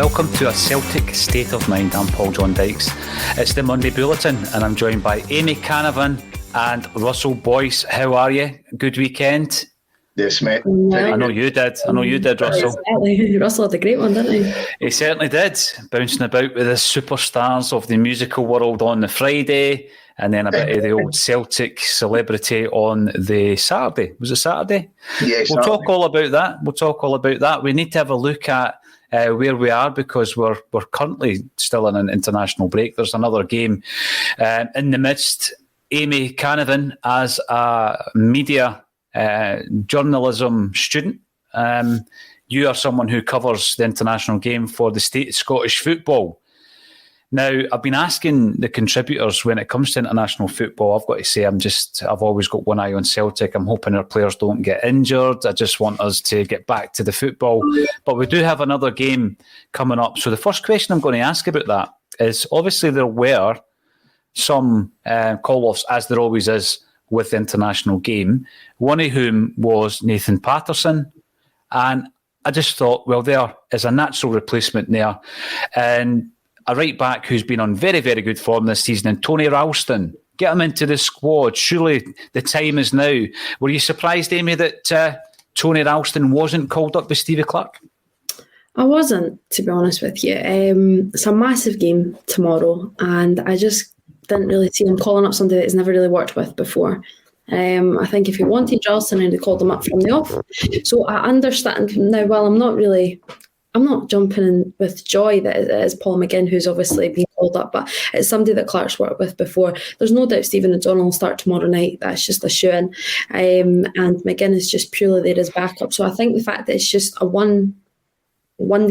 Welcome to A Celtic State of Mind. I'm Paul John Dykes. It's the Monday Bulletin and I'm joined by Amy Canavan and Russell Boyce. How are you? Good weekend? Yes, mate. I know you did, Russell. Exactly. Russell had a great one, didn't he? He certainly did. Bouncing about with the superstars of the musical world on the Friday and then a bit of the old Celtic celebrity on the Saturday. Was it Saturday? Yes. We'll talk all about that. We need to have a look at where we are because we're currently still in an international break. There's another game in the midst. Amy Canavan, as a media journalism student, you are someone who covers the international game for the state of Scottish football. Now, I've been asking the contributors when it comes to international football. I've got to say, I've always got one eye on Celtic. I'm hoping our players don't get injured. I just want us to get back to the football. But we do have another game coming up. So the first question I'm going to ask about that is, obviously there were some call-offs, as there always is with the international game, one of whom was Nathan Patterson. And I just thought, well, there is a natural replacement there. And a right-back who's been on very, very good form this season, and Tony Ralston. Get him into the squad. Surely the time is now. Were you surprised, Amy, that Tony Ralston wasn't called up by Stevie Clark? I wasn't, to be honest with you. It's a massive game tomorrow, and I just didn't really see him calling up somebody that he's never really worked with before. I think if he wanted Ralston, he'd have called him up from the off. So I understand now. Well, I'm not jumping in with joy that it is Paul McGinn who's obviously been called up, but it's somebody that Clark's worked with before. There's no doubt Stephen O'Donnell will start tomorrow night. That's just a shoe-in. And McGinn is just purely there as backup. So I think the fact that it's just a one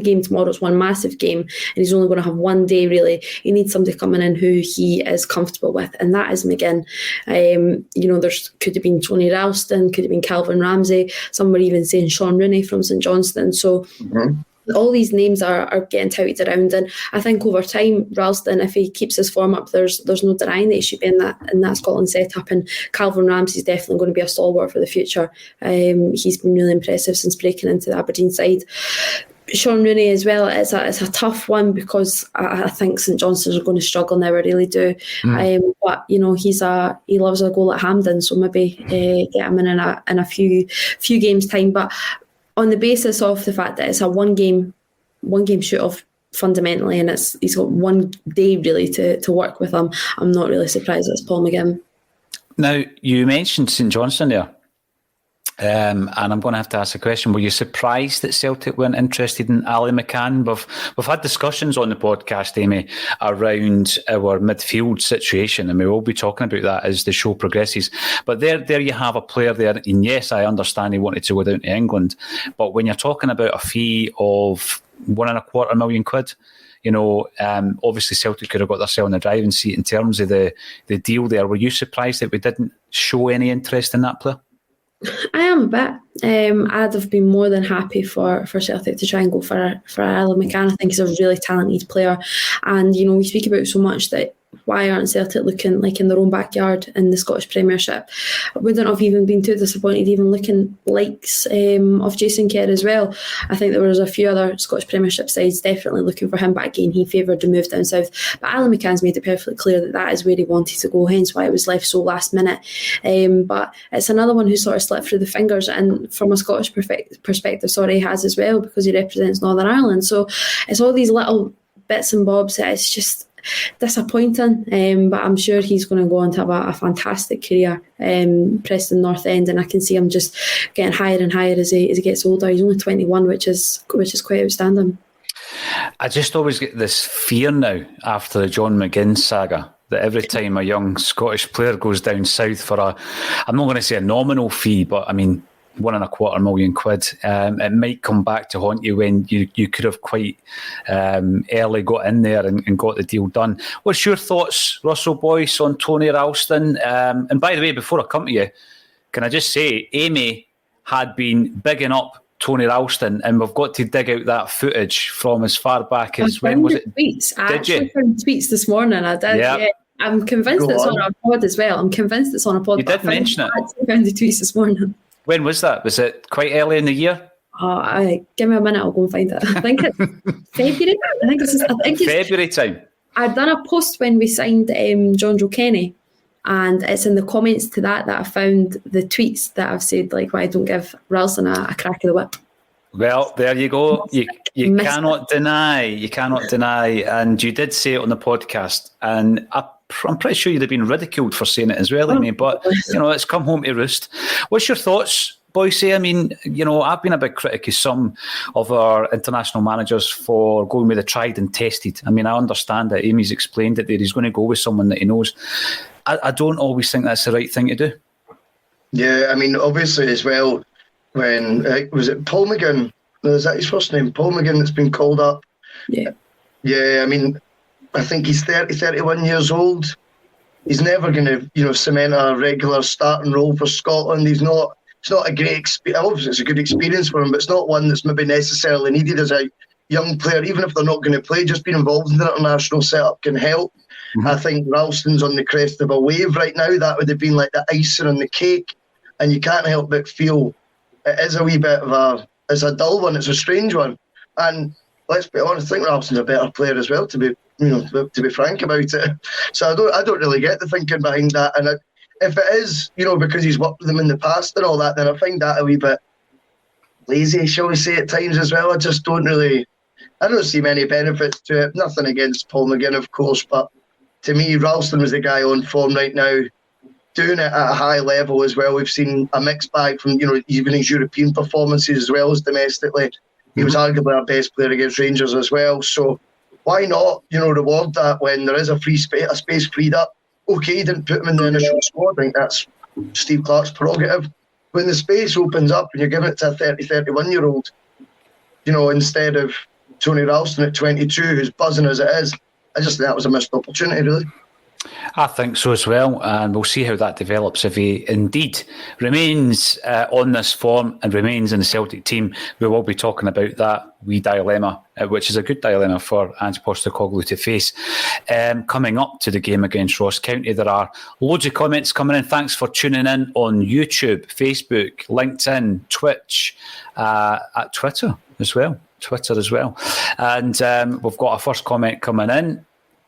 game tomorrow, it's one massive game, and he's only going to have one day really. He needs somebody coming in who he is comfortable with, and that is McGinn. There's could have been Tony Ralston, could have been Calvin Ramsey. Some were even saying Sean Rooney from St Johnstone. So all these names are getting touted around, and I think over time, Ralston, if he keeps his form up, there's no denying that he should be in that Scotland setup. And Calvin Ramsey's definitely going to be a stalwart for the future. He's been really impressive since breaking into the Aberdeen side. Sean Rooney as well, it's a tough one because I think St Johnstone's are going to struggle now, I really do. But he loves a goal at Hampden, so maybe get him in a few games time. But on the basis of the fact that it's a one game shoot off fundamentally, and he's got one day really to work with him, I'm not really surprised it's Paul McGinn. Now, you mentioned St Johnstone there. And I'm going to have to ask a question. Were you surprised that Celtic weren't interested in Ali McCann? We've had discussions on the podcast, Amy, around our midfield situation, and we will be talking about that as the show progresses. But there you have a player there, and yes, I understand he wanted to go down to England, but when you're talking about a fee of £1.25 million, obviously Celtic could have got themselves in the driving seat in terms of the deal there. Were you surprised that we didn't show any interest in that player? I am a bit. I'd have been more than happy for Celtic to try and go for Ali McCann. I think he's a really talented player, and we speak about so much that why aren't Celtic looking like in their own backyard in the Scottish Premiership? I wouldn't have even been too disappointed even looking likes of Jason Kerr as well. I think there was a few other Scottish Premiership sides definitely looking for him, but again he favoured the move down south. But Ali McCann's made it perfectly clear that is where he wanted to go, hence why it was left so last minute. But it's another one who sort of slipped through the fingers, and from a Scottish perspective, he has as well, because he represents Northern Ireland. So it's all these little bits and bobs that it's just disappointing, but I'm sure he's going to go on to have a fantastic career, Preston North End, and I can see him just getting higher and higher as he gets older. He's only 21, which is quite outstanding. I just always get this fear now after the John McGinn saga that every time a young Scottish player goes down south for I'm not going to say a nominal fee, but I mean £1.25 million, it might come back to haunt you when you could have quite early got in there and got the deal done. What's your thoughts, Russell Boyce, on Tony Ralston? And by the way, before I come to you, can I just say, Amy had been bigging up Tony Ralston, and we've got to dig out that footage from as far back as when was it? Tweets. I actually found tweets this morning. I did. Yeah. I'm convinced it's on a pod as well. I'm convinced it's on a pod. You did mention it. I found the tweets this morning. When was that? Was it quite early in the year? Give me a minute, I'll go and find it. I think it's February. I think it's February time. I've done a post when we signed John Joe Kenny, and it's in the comments to that I found the tweets that I've said, like, why don't give Ralston a crack of the whip. Well, there you go. You cannot deny. You cannot deny. And you did say it on the podcast, and I'm pretty sure you'd have been ridiculed for saying it as well, Amy. But, it's come home to roost. What's your thoughts, Boyce? I mean, I've been a big critic of some of our international managers for going with the tried and tested. I mean, I understand that Amy's explained it there. He's going to go with someone that he knows. I don't always think that's the right thing to do. Yeah, I mean, obviously as well, when, was it Paul McGinn? Is that his first name? Paul McGinn that's been called up. Yeah. Yeah, I mean, I think he's 31 years old. He's never going to, cement a regular starting role for Scotland. It's not a great experience. Obviously, it's a good experience for him, but it's not one that's maybe necessarily needed as a young player. Even if they're not going to play, just being involved in the international setup can help. Mm-hmm. I think Ralston's on the crest of a wave right now. That would have been like the icing on the cake. And you can't help but feel it is a wee bit of it's a dull one. It's a strange one. And let's be honest, I think Ralston's a better player as well, to be frank about it. So I don't really get the thinking behind that. And if it is, because he's worked with them in the past and all that, then I find that a wee bit lazy, shall we say, at times as well. I don't see many benefits to it. Nothing against Paul McGinn, of course, but to me, Ralston was the guy on form right now, doing it at a high level as well. We've seen a mixed bag from, even his European performances as well as domestically. He was arguably our best player against Rangers as well. So why not, reward that when there is a space freed up? Okay, you didn't put him in the initial squad. I think that's Steve Clarke's prerogative. When the space opens up and you're giving it to a 31-year-old, instead of Tony Ralston at 22, who's buzzing as it is, I just think that was a missed opportunity, really. I think so as well, and we'll see how that develops. If he indeed remains on this form and remains in the Celtic team, we will be talking about that wee dilemma, which is a good dilemma for Ange Postecoglou to face. Coming up to the game against Ross County, there are loads of comments coming in. Thanks for tuning in on YouTube, Facebook, LinkedIn, Twitch, at Twitter as well. And we've got our first comment coming in,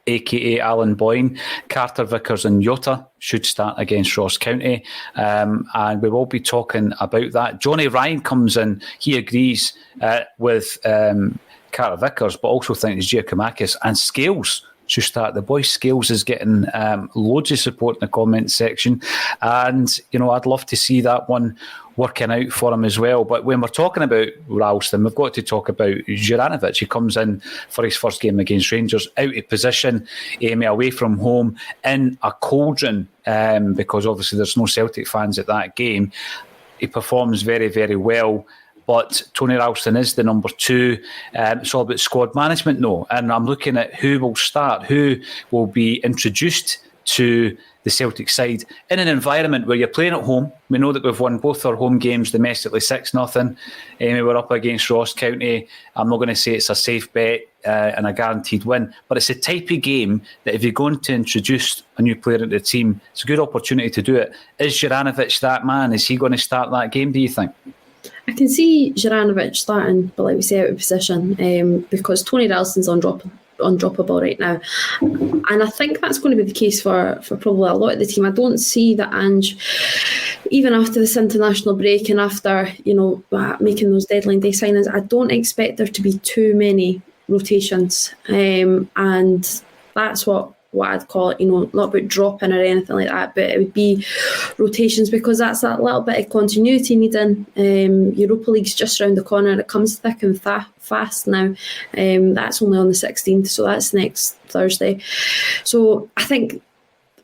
a.k.a. Alan Boyne. Carter, Vickers and Jota should start against Ross County. And we will be talking about that. Johnny Ryan comes in. He agrees with Carter Vickers, but also thinks Giacomakis and Scales should start. The boy Scales is getting loads of support in the comments section. And, I'd love to see that one working out for him as well. But when we're talking about Ralston, we've got to talk about Juranovic. He comes in for his first game against Rangers, out of position, away from home, in a cauldron, because obviously there's no Celtic fans at that game. He performs very, very well. But Tony Ralston is the number 2. It's all about squad management, no. And I'm looking at who will start, who will be introduced to the Celtic side in an environment where you're playing at home. We know that we've won both our home games domestically 6-0. We're up against Ross County. I'm not going to say it's a safe bet and a guaranteed win, but it's a type of game that if you're going to introduce a new player into the team, it's a good opportunity to do it. Is Juranovic that man? Is he going to start that game, do you think? I can see Juranovic starting, but like we say, out of position, because Tony Ralston's undroppable right now. And I think that's going to be the case for probably a lot of the team. I don't see that Ange, even after this international break and after, making those deadline day signings, I don't expect there to be too many rotations. And that's what I'd call it, not about dropping or anything like that, but it would be rotations, because that's that little bit of continuity needing. Europa League's just around the corner. It comes thick and fast now. That's only on the 16th, so that's next Thursday. So I think,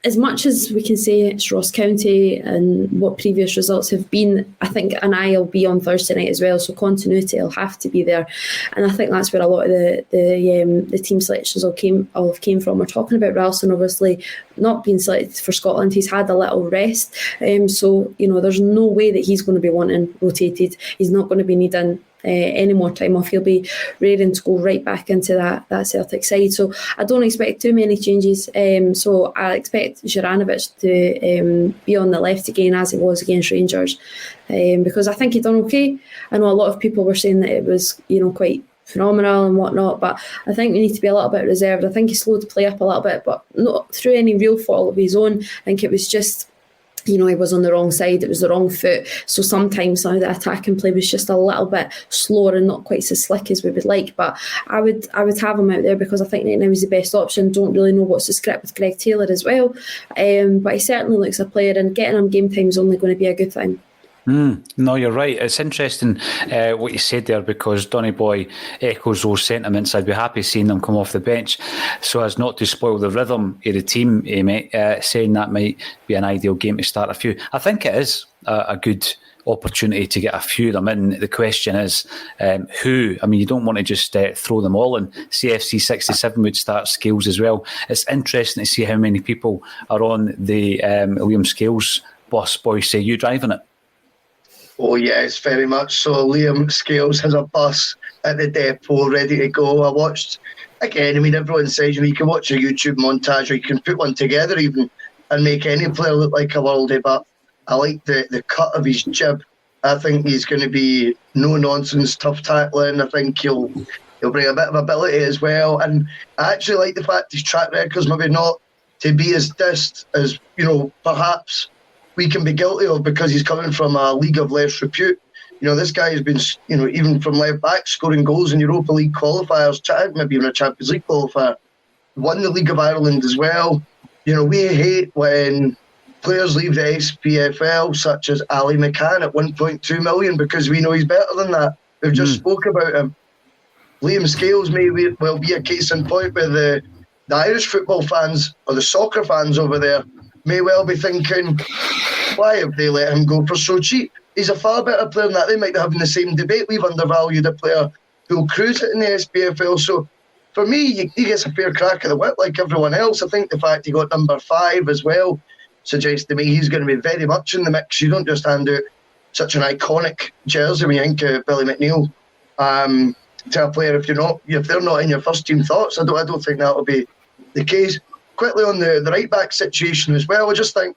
as much as we can say it's Ross County and what previous results have been, I think an eye will be on Thursday night as well, so continuity will have to be there. And I think that's where a lot of the team selections all have came from. We're talking about Ralston, obviously, not been selected for Scotland. He's had a little rest. So, there's no way that he's going to be wanting rotated. He's not going to be needing any more time off. He'll be raring to go right back into that Celtic side. So I don't expect too many changes. So I expect Juranovic to be on the left again as he was against Rangers, because I think he done okay. I know a lot of people were saying that it was, quite phenomenal and whatnot, but I think we need to be a little bit reserved. I think he slowed the play up a little bit, but not through any real fault of his own. I think it was just, he was on the wrong side, it was the wrong foot. So sometimes some of the attacking play was just a little bit slower and not quite so slick as we would like. But I would have him out there because I think right now he's the best option. Don't really know what's the script with Greg Taylor as well. But he certainly looks a player, and getting him game time is only going to be a good thing. No, you're right. It's interesting what you said there, because Donny Boy echoes those sentiments. I'd be happy seeing them come off the bench so as not to spoil the rhythm of the team, Amy, saying that might be an ideal game to start a few. I think it is a good opportunity to get a few of them in. The question is who. I mean, you don't want to just throw them all in. CFC 67 would start Scales as well. It's interesting to see how many people are on the Liam Scales bus. Boys, say you driving it? Oh yes, very much so. Liam Scales has a bus at the depot ready to go. I watched, again, everyone says, you can watch a YouTube montage or you can put one together even and make any player look like a worldie, but I like the cut of his jib. I think he's going to be no-nonsense, tough tackling. I think he'll bring a bit of ability as well. And I actually like the fact his track record's maybe not to be as dissed as, perhaps we can be guilty of, because he's coming from a league of less repute. This guy has been, even from left back, scoring goals in Europa League qualifiers, maybe even a Champions League qualifier. Won the League of Ireland as well. We hate when players leave the SPFL, such as Ali McCann at 1.2 million, because we know he's better than that. We've just spoke about him. Liam Scales may well be a case in point where the Irish football fans or the soccer fans over there may well be thinking, why have they let him go for so cheap? He's a far better player than that. They might be having the same debate. We've undervalued a player who'll cruise it in the SPFL. So for me, he gets a fair crack at the whip like everyone else. I think the fact he got number 5 as well suggests to me he's going to be very much in the mix. You don't just hand out such an iconic jersey when you think of Billy McNeil to a player if they're not in your first team thoughts. I don't think that'll be the case. Quickly on the right back situation as well, I just think,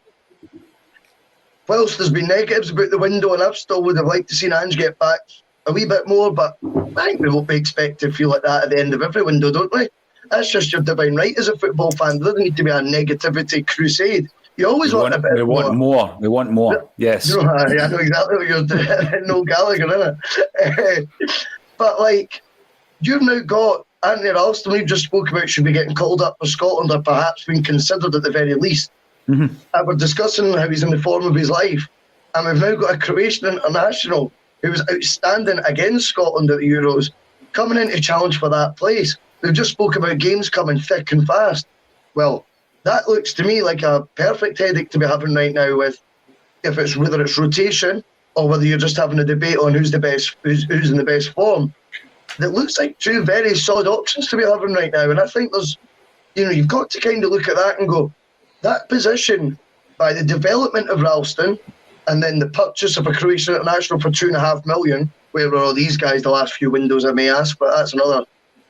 whilst there's been negatives about the window, and I still would have liked to see Ange get back a wee bit more, but I think we won't be expected to feel like that at the end of every window, don't we? That's just your divine right as a football fan. There doesn't need to be a negativity crusade. You always want a bit more. We want more, yes. I know exactly what you're doing. No Gallagher, innit? But, you've now got Anthony Ralston, we've just spoke about, should be getting called up for Scotland or perhaps being considered at the very least. And we're discussing how he's in the form of his life. And we've now got a Croatian international who was outstanding against Scotland at the Euros, coming in to challenge for that place. We've just spoke about games coming thick and fast. Well, that looks to me like a perfect headache to be having right now, with whether it's rotation or whether you're just having a debate on who's in the best form. It looks like two very solid options to be having right now. And I think there's, you've got to kind of look at that and go, that position, by the development of Ralston and then the purchase of a Croatian international for $2.5 million, where were all these guys the last few windows, I may ask, but that's another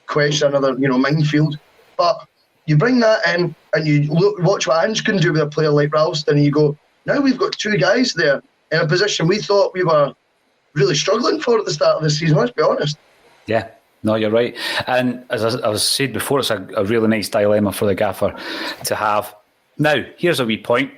question, another minefield. But you bring that in and you watch what Ange can do with a player like Ralston, and you go, now we've got two guys there in a position we thought we were really struggling for at the start of the season, let's be honest. Yeah, no, you're right. And as I was said before, it's a really nice dilemma for the gaffer to have. Now, here's a wee point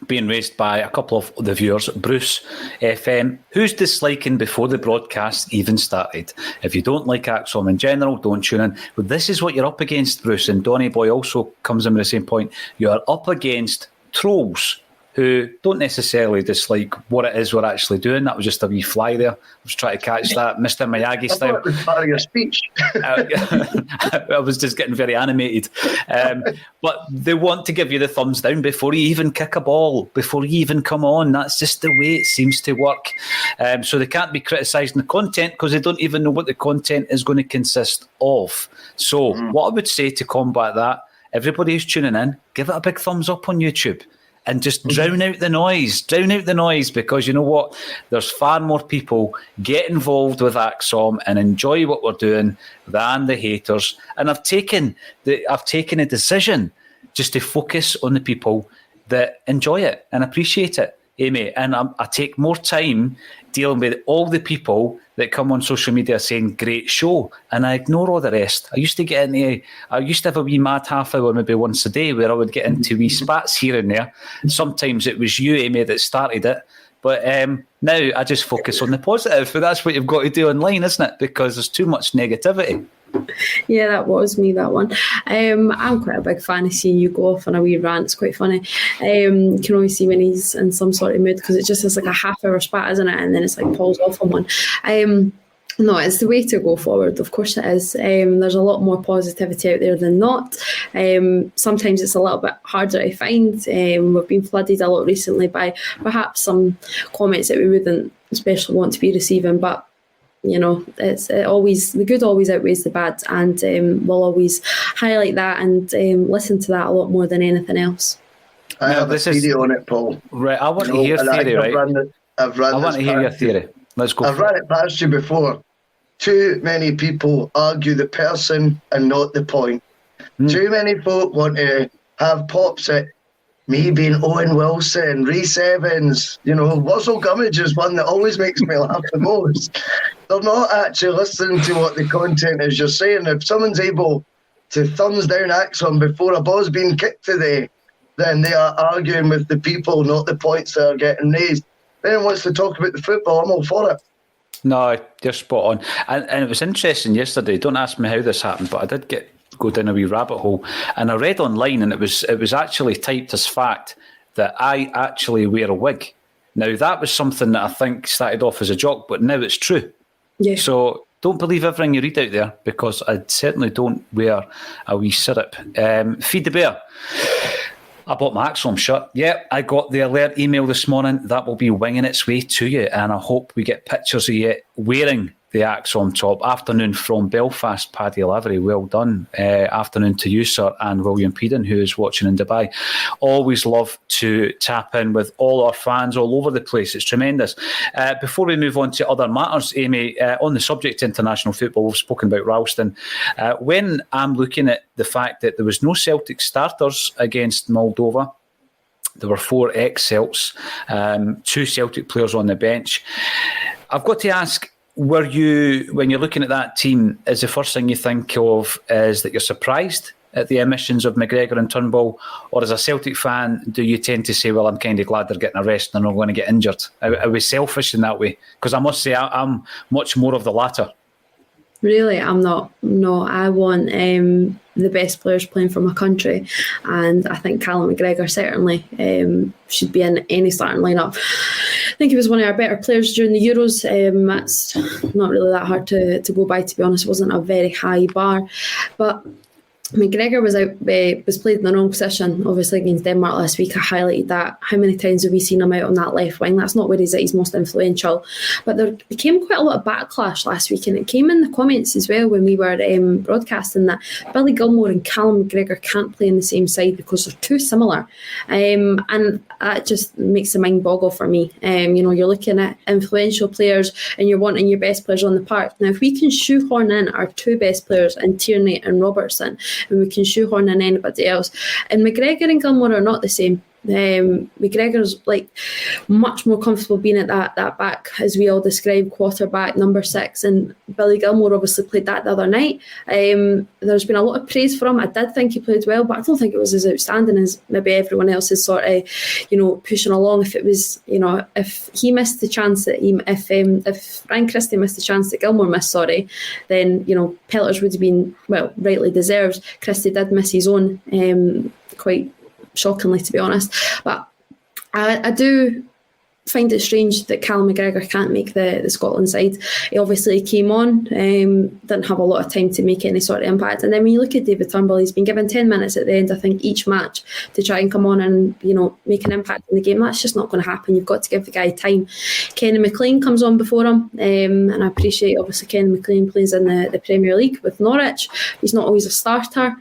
being raised by a couple of the viewers. Bruce FM, who's disliking before the broadcast even started? If you don't like Acsom in general, don't tune in. But this is what you're up against, Bruce. And Donny Boy also comes in with the same point. You are up against trolls who don't necessarily dislike what it is we're actually doing. That was just a wee fly there. I was trying to catch that, Mr. Miyagi style. I thought it was part of your speech. I was just getting very animated. But they want to give you the thumbs down before you even kick a ball, before you even come on. That's just the way it seems to work. So they can't be criticising the content because they don't even know what the content is going to consist of. So what I would say to combat that everybody who's tuning in, give it a big thumbs up on YouTube. And just drown out the noise, because you know what? There's far more people get involved with Acsom and enjoy what we're doing than the haters. And I've taken a decision just to focus on the people that enjoy it and appreciate it, Amy. And I take more time dealing with all the people that come on social media saying great show, and I ignore all the rest. I used to have a wee mad half hour maybe once a day where I would get into wee spats here and there. Sometimes it was you, Amy, that started it, but now I just focus on the positive. But that's what you've got to do online, isn't it? Because there's too much negativity. Yeah, that was me, that one. I'm quite a big fan of seeing you go off on a wee rant. It's quite funny. You can always see when he's in some sort of mood, because it just is like a half-hour spat, isn't it? And then it's like pulls off on one. No, it's the way to go forward. Of course it is. There's a lot more positivity out there than not. Sometimes it's a little bit harder to find. We've been flooded a lot recently by perhaps some comments that we wouldn't especially want to be receiving, but you know, the good always outweighs the bad, and we'll always highlight that and listen to that a lot more than anything else. I have a theory on it, Paul. Right, I want to hear theory, right? I want to hear your theory. Let's go. I've run it past you before. Too many people argue the person and not the point. Too many folk want to have pops at me being Owen Wilson, Rhys Evans, Russell Gummidge is one that always makes me laugh the most. They're not actually listening to what the content is you're saying. If someone's able to thumbs down Acsom before a ball's being kicked today, then they are arguing with the people, not the points that are getting raised. If anyone wants to talk about the football, I'm all for it. No, you're spot on. And it was interesting yesterday. Don't ask me how this happened, but I did go down a wee rabbit hole, and I read online, and it was actually typed as fact that I actually wear a wig. Now, that was something that I think started off as a joke, but now it's true. Yeah. So don't believe everything you read out there, because I certainly don't wear a wee syrup. Feed the bear. I bought my Acsom shirt. Yeah, I got the alert email this morning. That will be winging its way to you, and I hope we get pictures of you wearing the Acsom top. Afternoon from Belfast, Paddy Lavery. Well done. Afternoon to you, sir, and William Peden, who is watching in Dubai. Always love to tap in with all our fans all over the place. It's tremendous. Before we move on to other matters, Amy, on the subject of international football, we've spoken about Ralston. When I'm looking at the fact that there was no Celtic starters against Moldova, there were 4 ex-Celts, 2 Celtic players on the bench, I've got to ask, when you're looking at that team, is the first thing you think of is that you're surprised at the omissions of McGregor and Turnbull, or as a Celtic fan, do you tend to say, well, I'm kind of glad they're getting a rest and they're not going to get injured? Are we selfish in that way? Because I must say, I'm much more of the latter. Really, I'm not. No, I want the best players playing for my country, and I think Callum McGregor certainly should be in any starting lineup. I think he was one of our better players during the Euros. That's not really that hard to go by, to be honest. It wasn't a very high bar, but McGregor was played in the wrong position, obviously, against Denmark last week. I highlighted that. How many times have we seen him out on that left wing? That's not where he's at his most influential. But there became quite a lot of backlash last week, and it came in the comments as well when we were broadcasting that Billy Gilmour and Callum McGregor can't play on the same side because they're too similar. And that just makes the mind boggle for me. You're looking at influential players and you're wanting your best players on the park. Now, if we can shoehorn in our 2 best players in Tierney and Robertson, and we can shoehorn in anybody else, and McGregor and Gilmour are not the same. McGregor's like much more comfortable being at that back, as we all describe, quarterback, number 6, and Billy Gilmour obviously played that the other night. There's been a lot of praise for him. I did think he played well, but I don't think it was as outstanding as maybe everyone else is sort of, pushing along. If it was, if he missed the chance that if Ryan Christie missed the chance that Gilmour missed, then Pelters would have been, well, rightly deserved. Christie did miss his own, quite shockingly, to be honest. But I do find it strange that Callum McGregor can't make the Scotland side. He obviously came on, didn't have a lot of time to make any sort of impact. And then when you look at David Turnbull, he's been given 10 minutes at the end, I think, each match to try and come on and, make an impact in the game. That's just not going to happen. You've got to give the guy time. Kenny McLean comes on before him, and I appreciate, obviously, Kenny McLean plays in the Premier League with Norwich. He's not always a starter.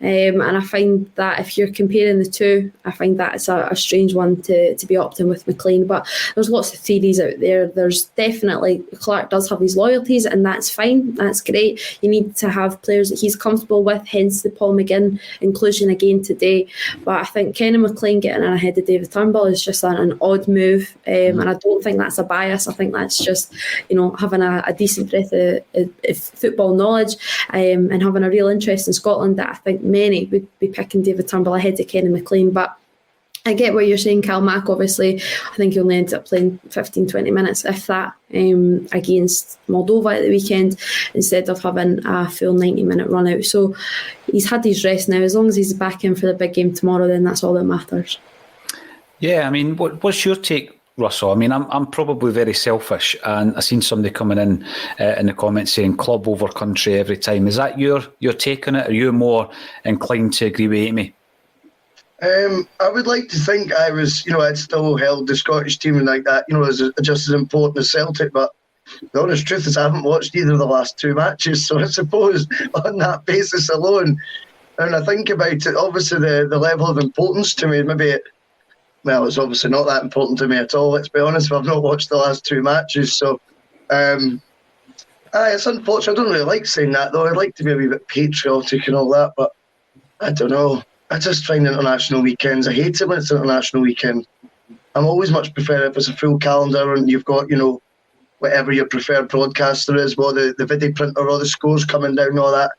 And I find that if you're comparing the two, I find that it's a strange one to be opting with McLean. But there's lots of theories out there. There's definitely, Clark does have his loyalties, and that's fine. That's great. You need to have players that he's comfortable with, hence the Paul McGinn inclusion again today. But I think Kenny McLean getting in ahead of David Turnbull is just an odd move. And I don't think that's a bias. I think that's just, having a decent breadth of football knowledge and having a real interest in Scotland, that I think many would be picking David Turnbull ahead of Kenny McLean. But I get what you're saying, Cal Mack. Obviously, I think he only ended up playing 15-20 minutes, if that, against Moldova at the weekend, instead of having a full 90-minute run out. So he's had his rest now. As long as he's back in for the big game tomorrow, then that's all that matters. Yeah, I mean, what's your take, Russell? I mean, I'm probably very selfish, and I've seen somebody coming in the comments saying club over country every time. Is that your take on it? Are you more inclined to agree with Amy? I would like to think I was, I'd still held the Scottish team and like that, as just as important as Celtic. But the honest truth is I haven't watched either of the last two matches. So I suppose on that basis alone, and I think about it, obviously the level of importance to me, it's obviously not that important to me at all, let's be honest. I've not watched the last two matches. So it's unfortunate. I don't really like saying that, though. I'd like to be a wee bit patriotic and all that, but I don't know. I just find international weekends, I hate it when it's an international weekend. I'm always much prefer if it's a full calendar and you've got, whatever your preferred broadcaster is, the video printer, all the scores coming down and all that.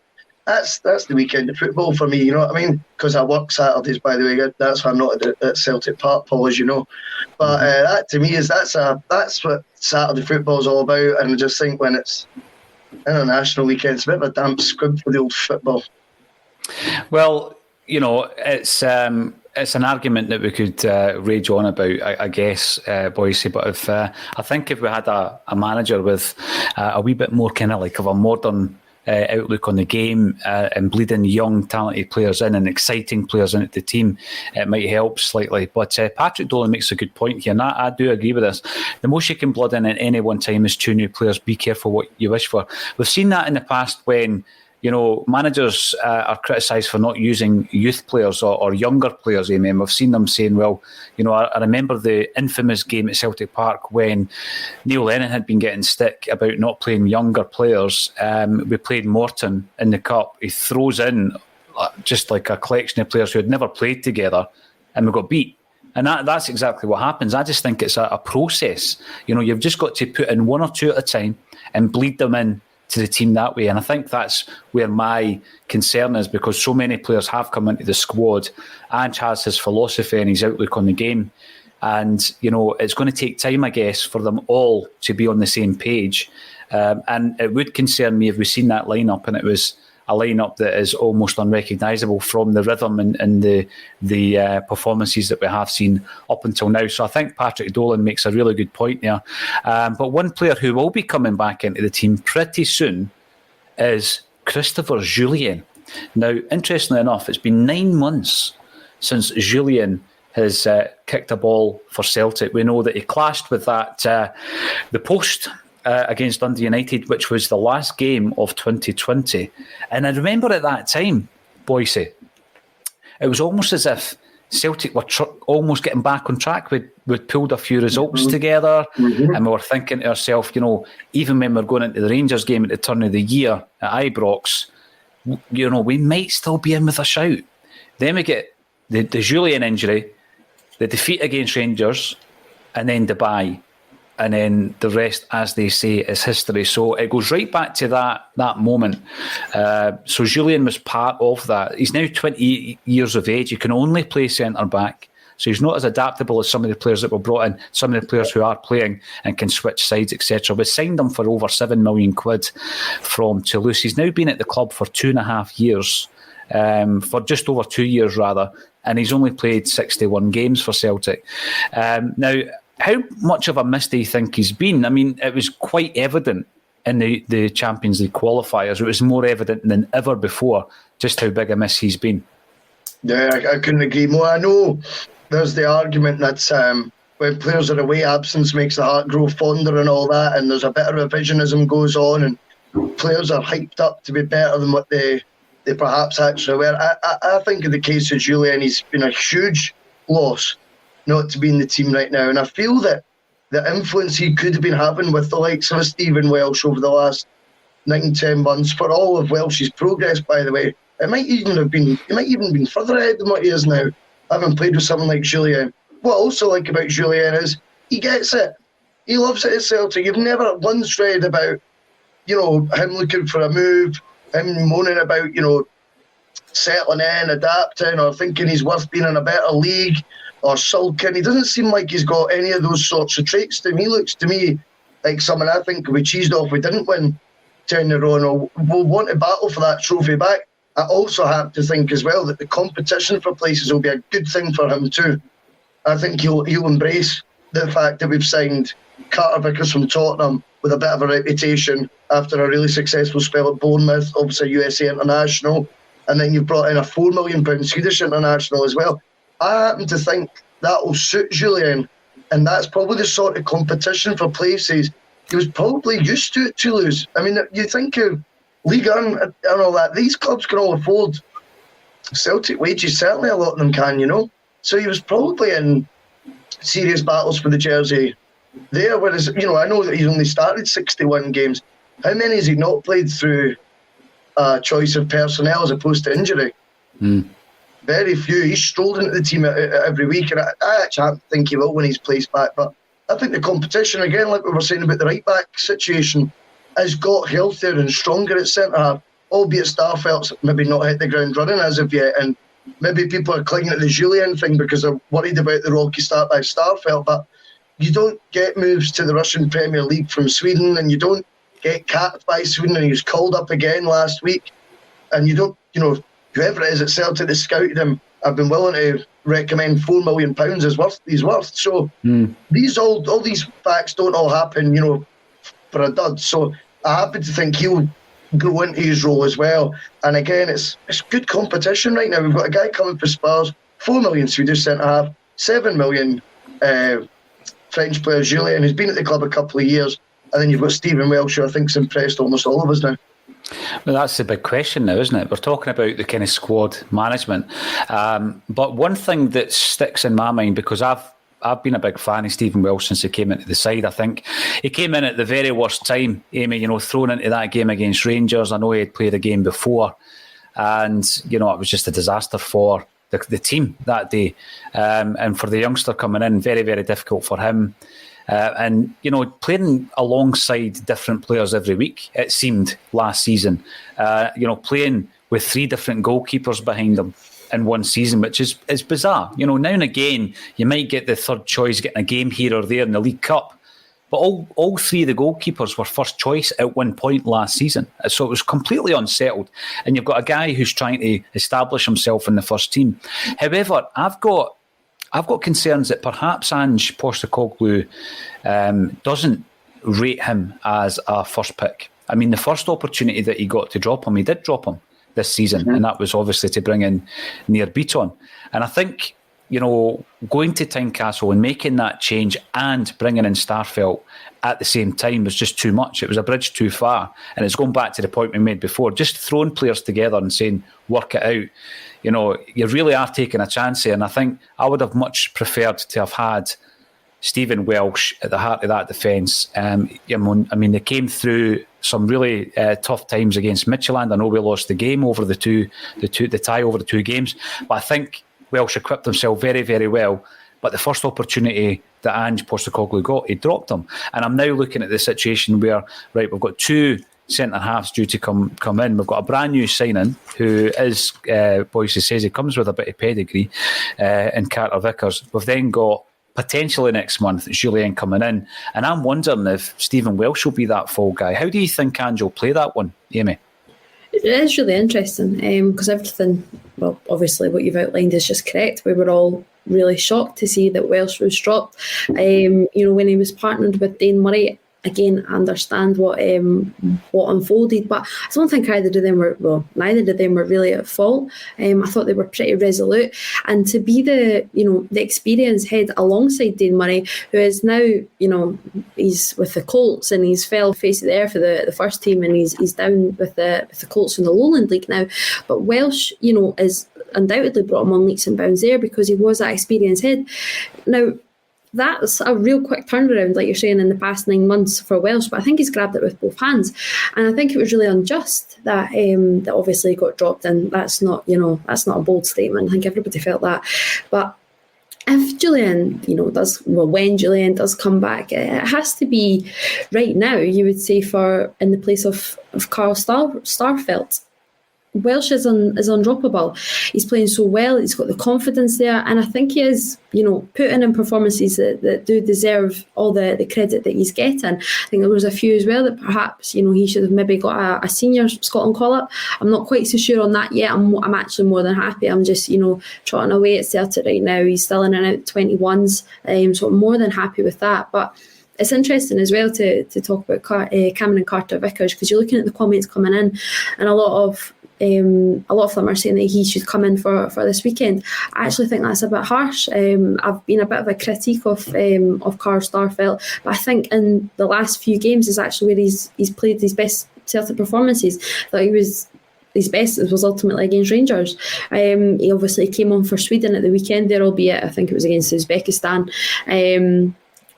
That's the weekend of football for me, you know what I mean? Because I work Saturdays, by the way. That's why I'm not at Celtic Park, Paul, as you know. But that to me that's what Saturday football is all about. And I just think when it's international weekend, it's a bit of a damp squib for the old football. Well, it's an argument that we could rage on about, I guess, Boise. But I think if we had a manager with a wee bit more kind of like of a modern outlook on the game and bleeding young, talented players in and exciting players into the team, it might help slightly. But Patrick Dolan makes a good point here, and I do agree with this. The most you can blood in at any one time is two new players. Be careful what you wish for. We've seen that in the past when managers are criticised for not using youth players or younger players. And we've seen them saying, well, I remember the infamous game at Celtic Park when Neil Lennon had been getting stick about not playing younger players. We played Morton in the Cup. He throws in just like a collection of players who had never played together, and we got beat. And that's exactly what happens. I just think it's a process. You've just got to put in one or two at a time and bleed them in to the team that way. And I think that's where my concern is, because so many players have come into the squad. Ange has his philosophy and his outlook on the game. And, it's going to take time, I guess, for them all to be on the same page. And it would concern me if we've seen that lineup and it was a lineup that is almost unrecognisable from the rhythm and the performances that we have seen up until now. So I think Patrick Dolan makes a really good point there. But one player who will be coming back into the team pretty soon is Christopher Jullien. Now, interestingly enough, it's been 9 months since Jullien has kicked a ball for Celtic. We know that he clashed with that the post against Dundee United, which was the last game of 2020. And I remember at that time, Boise, it was almost as if Celtic were almost getting back on track. We'd pulled a few results together, and we were thinking to ourselves, even when we're going into the Rangers game at the turn of the year at Ibrox, we might still be in with a shout. Then we get the Jullien injury, the defeat against Rangers, and then Dubai. And then the rest, as they say, is history. So it goes right back to that moment. So Jullien was part of that. He's now 20 years of age. He can only play centre-back. So he's not as adaptable as some of the players that were brought in, some of the players who are playing and can switch sides, etc. We signed him for over £7 million from Toulouse. He's now been at the club for 2.5 years, for just over 2 years, rather. And he's only played 61 games for Celtic. Now, how much of a miss do you think he's been? I mean, it was quite evident in the Champions League qualifiers. It was more evident than ever before just how big a miss he's been. Yeah, I couldn't agree more. I know there's the argument that when players are away, absence makes the heart grow fonder and all that, and there's a bit of revisionism goes on, and players are hyped up to be better than what they they perhaps actually were. I think in the case of Jullien, he's been a huge loss not to be in the team right now. And I feel that the influence he could have been having with the likes of a Stephen Welsh over the last 9-10 months, for all of Welsh's progress, by the way, he might even been further ahead than what he is now, having played with someone like Jullien. What I also like about Jullien is he gets it. He loves it at Celtic. You've never once read about, him looking for a move, him moaning about, settling in, adapting, or thinking he's worth being in a better league, or sulking. He doesn't seem like he's got any of those sorts of traits to him. He looks to me like someone I think we cheesed off we didn't win 10 in a row, and we'll want to battle for that trophy back. I also have to think as well that the competition for places will be a good thing for him too. I think he'll embrace the fact that we've signed Carter Vickers from Tottenham with a bit of a reputation after a really successful spell at Bournemouth, obviously USA international, and then you've brought in a £4 million Swedish international as well. I happen to think that will suit Jullien, and that's probably the sort of competition for places he was probably used to at Toulouse. I mean, you think of Ligue 1 and all that, these clubs can all afford Celtic wages, certainly a lot of them can, So he was probably in serious battles for the jersey there, whereas, I know that he's only started 61 games. How many has he not played through a choice of personnel as opposed to injury? Very few. He's strolled into the team every week, and I actually think he will when he's placed back. But I think the competition, again, like we were saying about the right-back situation, has got healthier and stronger at centre-half, albeit Starfelt's maybe not hit the ground running as of yet, and maybe people are clinging to the Jullien thing because they're worried about the rocky start by Starfelt, but you don't get moves to the Russian Premier League from Sweden, and you don't get capped by Sweden, and he was called up again last week, and you don't, whoever it is at Celtic that scouted him, I've been willing to recommend £4 million he's worth. So these all these facts don't all happen, for a dud. So I happen to think he'll grow into his role as well. And again, it's good competition right now. We've got a guy coming for Spurs, £4 million Swedish centre-half, £7 million French player Jullien, who's been at the club a couple of years. And then you've got Stephen Welsh, who I think's impressed almost all of us now. Well, that's the big question now, isn't it? We're talking about the kind of squad management. But one thing that sticks in my mind, because I've been a big fan of Stephen Welsh since he came into the side. I think he came in at the very worst time, Amy, thrown into that game against Rangers. I know he had played a game before, and, it was just a disaster for the team that day. And for the youngster coming in, very, very difficult for him. And, playing alongside different players every week, it seemed, last season. Playing with 3 different goalkeepers behind him in one season, which is bizarre. Now and again, you might get the third choice getting a game here or there in the League Cup. But all 3 of the goalkeepers were first choice at one point last season. So it was completely unsettled. And you've got a guy who's trying to establish himself in the first team. However, I've got concerns that perhaps Ange Postecoglou doesn't rate him as a first pick. I mean, the first opportunity that he got to drop him, he did drop him this season, and that was obviously to bring in Nir Bitton. And I think, going to Tynecastle and making that change and bringing in Starfelt at the same time was just too much. It was a bridge too far. And it's going back to the point we made before, just throwing players together and saying, work it out. You really are taking a chance here. And I think I would have much preferred to have had Stephen Welsh at the heart of that defence. I mean, they came through some really tough times against Midtjylland. I know we lost the game over the tie over the 2 games, but I think Welsh equipped himself very, very well. But the first opportunity that Ange Postecoglou got, he dropped him. And I'm now looking at the situation where, right, we've got 2 centre-halves due to come in. We've got a brand new signing who is, Boyce says, he comes with a bit of pedigree in Carter Vickers. We've then got potentially next month Jullien coming in, and I'm wondering if Stephen Welsh will be that fall guy. How do you think Ange will play that one, Amy? It is really interesting because everything, well, obviously what you've outlined is just correct. We were all really shocked to see that Welsh was dropped. When he was partnered with Dane Murray, again, I understand what unfolded, but I don't think neither of them were really at fault. I thought they were pretty resolute, and to be the experienced head alongside Dane Murray, who is now he's with the Colts and he's fell face of the earth for the first team, and he's down with the Colts in the Lowland League now. But Welsh, is undoubtedly brought him on leaps and bounds there because he was that experienced head. Now, that's a real quick turnaround, like you're saying, in the past 9 months for Welsh, but I think he's grabbed it with both hands. And I think it was really unjust that that obviously got dropped, and that's not a bold statement. I think everybody felt that. But if Jullien, when Jullien does come back, it has to be right now, you would say, in the place of Carl Starfelt. Welsh is undroppable. He's playing so well. He's got the confidence there, and I think he is, putting in performances that do deserve all the credit that he's getting. I think there was a few as well that perhaps he should have maybe got a senior Scotland call up. I'm not quite so sure on that yet. I'm actually more than happy. I'm just trotting away at Celtic right now. He's still in and out 21s, so I'm more than happy with that. But it's interesting as well to talk about Cameron Carter-Vickers, because you're looking at the comments coming in, and a lot of them are saying that he should come in for this weekend. I actually think that's a bit harsh. I've been a bit of a critique of Carl Starfelt, but I think in the last few games is actually where he's played his best Celtic performances. I thought his best was ultimately against Rangers. He obviously came on for Sweden at the weekend there, albeit I think it was against Uzbekistan.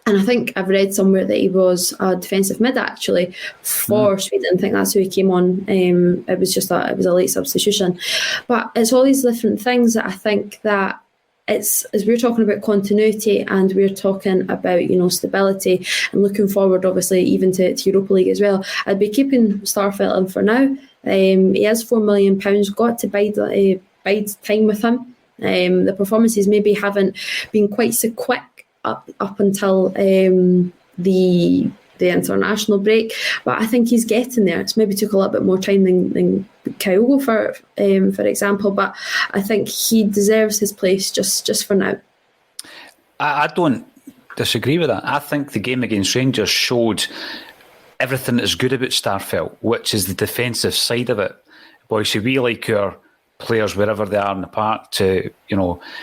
And I think I've read somewhere that he was a defensive mid actually for Sweden. I think that's who he came on. It was a late substitution. But it's all these different things that I think that as we're talking about continuity and we're talking about stability and looking forward, obviously even to Europa League as well, I'd be keeping Starfelt in for now. He has £4 million. Got to bide time with him. The performances maybe haven't been quite so quick up until the international break, but I think he's getting there. It's maybe took a little bit more time than Kyogo for example, but I think he deserves his place just for now. I don't disagree with that. I think the game against Rangers showed everything that's good about Starfelt, which is the defensive side of it. Boys, we like our players wherever they are in the park to,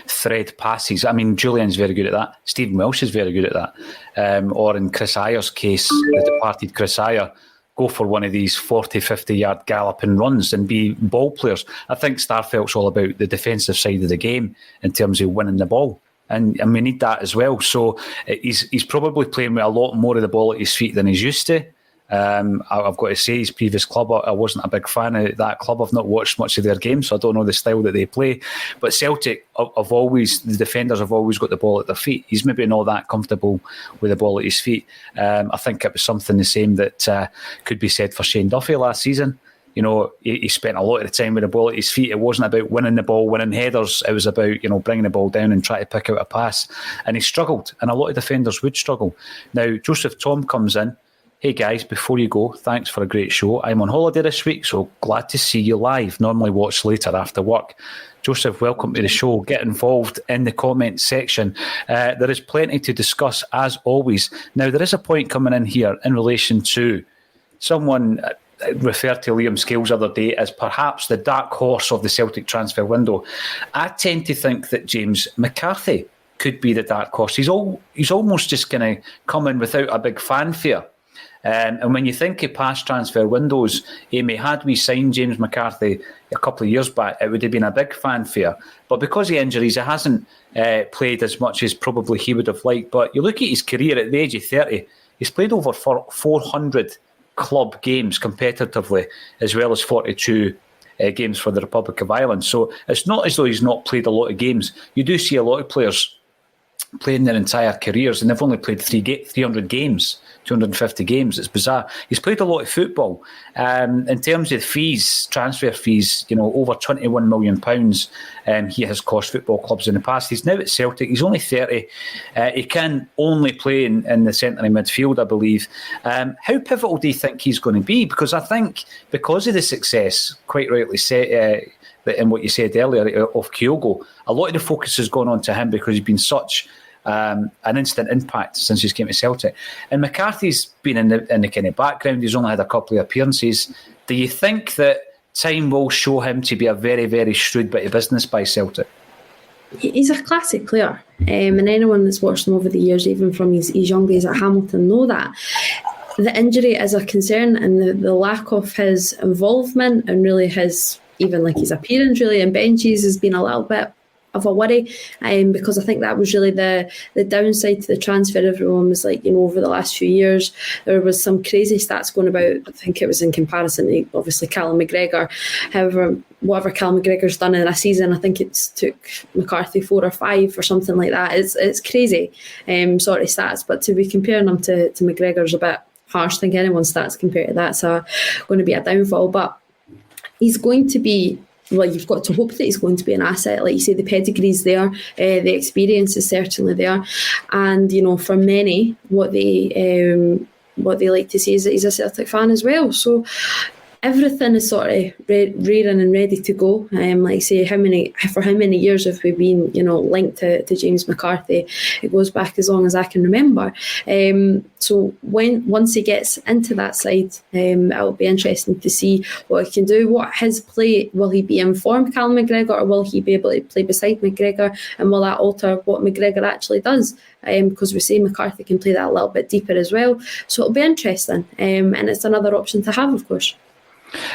thread passes. I mean, Jullien's very good at that. Stephen Welsh is very good at that. Or in Chris Ayer's case, the departed Chris Ayer, go for one of these 40, 50-yard galloping runs and be ball players. I think Starfelt's all about the defensive side of the game in terms of winning the ball. And we need that as well. So he's probably playing with a lot more of the ball at his feet than he's used to. I've got to say, his previous club, I wasn't a big fan of that club. I've not watched much of their games, so I don't know the style that they play. But Celtic, the defenders have always got the ball at their feet. He's maybe not that comfortable with the ball at his feet. I think it was something the same that could be said for Shane Duffy last season. He spent a lot of the time with the ball at his feet. It wasn't about winning the ball, winning headers. It was about, bringing the ball down and trying to pick out a pass. And he struggled, and a lot of defenders would struggle. Now, Joseph Tom comes in. Hey guys, before you go, thanks for a great show. I'm on holiday this week, so glad to see you live. Normally watch later after work. Joseph, welcome to the show. Get involved in the comment section. There is plenty to discuss, as always. Now, there is a point coming in here in relation to someone referred to Liam Scales the other day as perhaps the dark horse of the Celtic transfer window. I tend to think that James McCarthy could be the dark horse. He's almost just going to come in without a big fanfare. And when you think of past transfer windows, Amy, had we signed James McCarthy a couple of years back, it would have been a big fanfare. But because of injuries, he hasn't played as much as probably he would have liked. But you look at his career at the age of 30, he's played over 400 club games competitively, as well as 42 games for the Republic of Ireland. So it's not as though he's not played a lot of games. You do see a lot of players playing their entire careers, and they've only played 300 games, 250 games. It's bizarre. He's played a lot of football. In terms of fees, transfer fees, over £21 million he has cost football clubs in the past. He's now at Celtic. He's only 30. He can only play in the centre of midfield, I believe. How pivotal do you think he's going to be? Because I think because of the success, quite rightly said, in what you said earlier of Kyogo, a lot of the focus has gone on to him because he's been such an instant impact since he's came to Celtic. And McCarthy's been in the kind of background. He's only had a couple of appearances. Do you think that time will show him to be a very, very shrewd bit of business by Celtic? He's a classic player, and anyone that's watched him over the years, even from his young days at Hamilton, know that. The injury is a concern, and the lack of his involvement and really his appearance really in benches has been a little bit of a worry, because I think that was really the downside to the transfer. Everyone was like, over the last few years there was some crazy stats going about. I think it was in comparison to obviously Callum McGregor. However, whatever Callum McGregor's done in a season, I think it's took McCarthy 4 or 5 or something like that. It's crazy sort of stats, but to be comparing them to McGregor's a bit harsh. I think anyone's stats compared to that's going to be a downfall, but he's going to be, well, you've got to hope that he's going to be an asset. Like you say, the pedigree's there, the experience is certainly there, and for many, what they like to see is that he's a Celtic fan as well. So everything is sort of rearing and ready to go. Like I say, how many years have we been, linked to James McCarthy? It goes back as long as I can remember. So once he gets into that side, it'll be interesting to see what he can do. What his play, will he be informed Callum McGregor, or will he be able to play beside McGregor, and will that alter what McGregor actually does? Because we say McCarthy can play that a little bit deeper as well. So it'll be interesting, and it's another option to have, of course.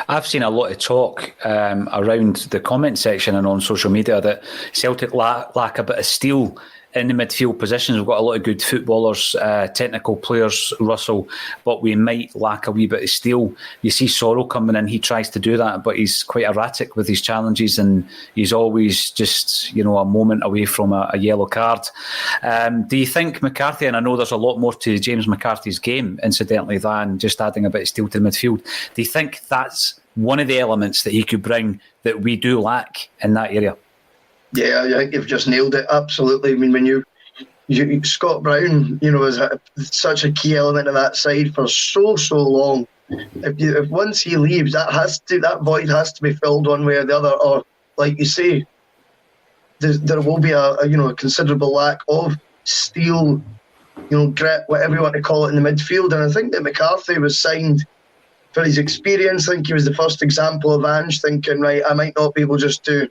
I've seen a lot of talk around the comment section and on social media that Celtic lack a bit of steel in the midfield positions. We've got a lot of good footballers, technical players, Russell, but we might lack a wee bit of steel. You see Sorrell coming in, he tries to do that, but he's quite erratic with his challenges, and he's always just, a moment away from a yellow card. Do you think McCarthy, and I know there's a lot more to James McCarthy's game, incidentally, than just adding a bit of steel to the midfield, do you think that's one of the elements that he could bring that we do lack in that area? Yeah, I think you've just nailed it. Absolutely. I mean, when you Scott Brown, is such a key element of that side for so long. If once he leaves, that void has to be filled one way or the other. Or, like you say, there will be a considerable lack of steel, grit, whatever you want to call it, in the midfield. And I think that McCarthy was signed for his experience. I think he was the first example of Ange thinking, right, I might not be able just to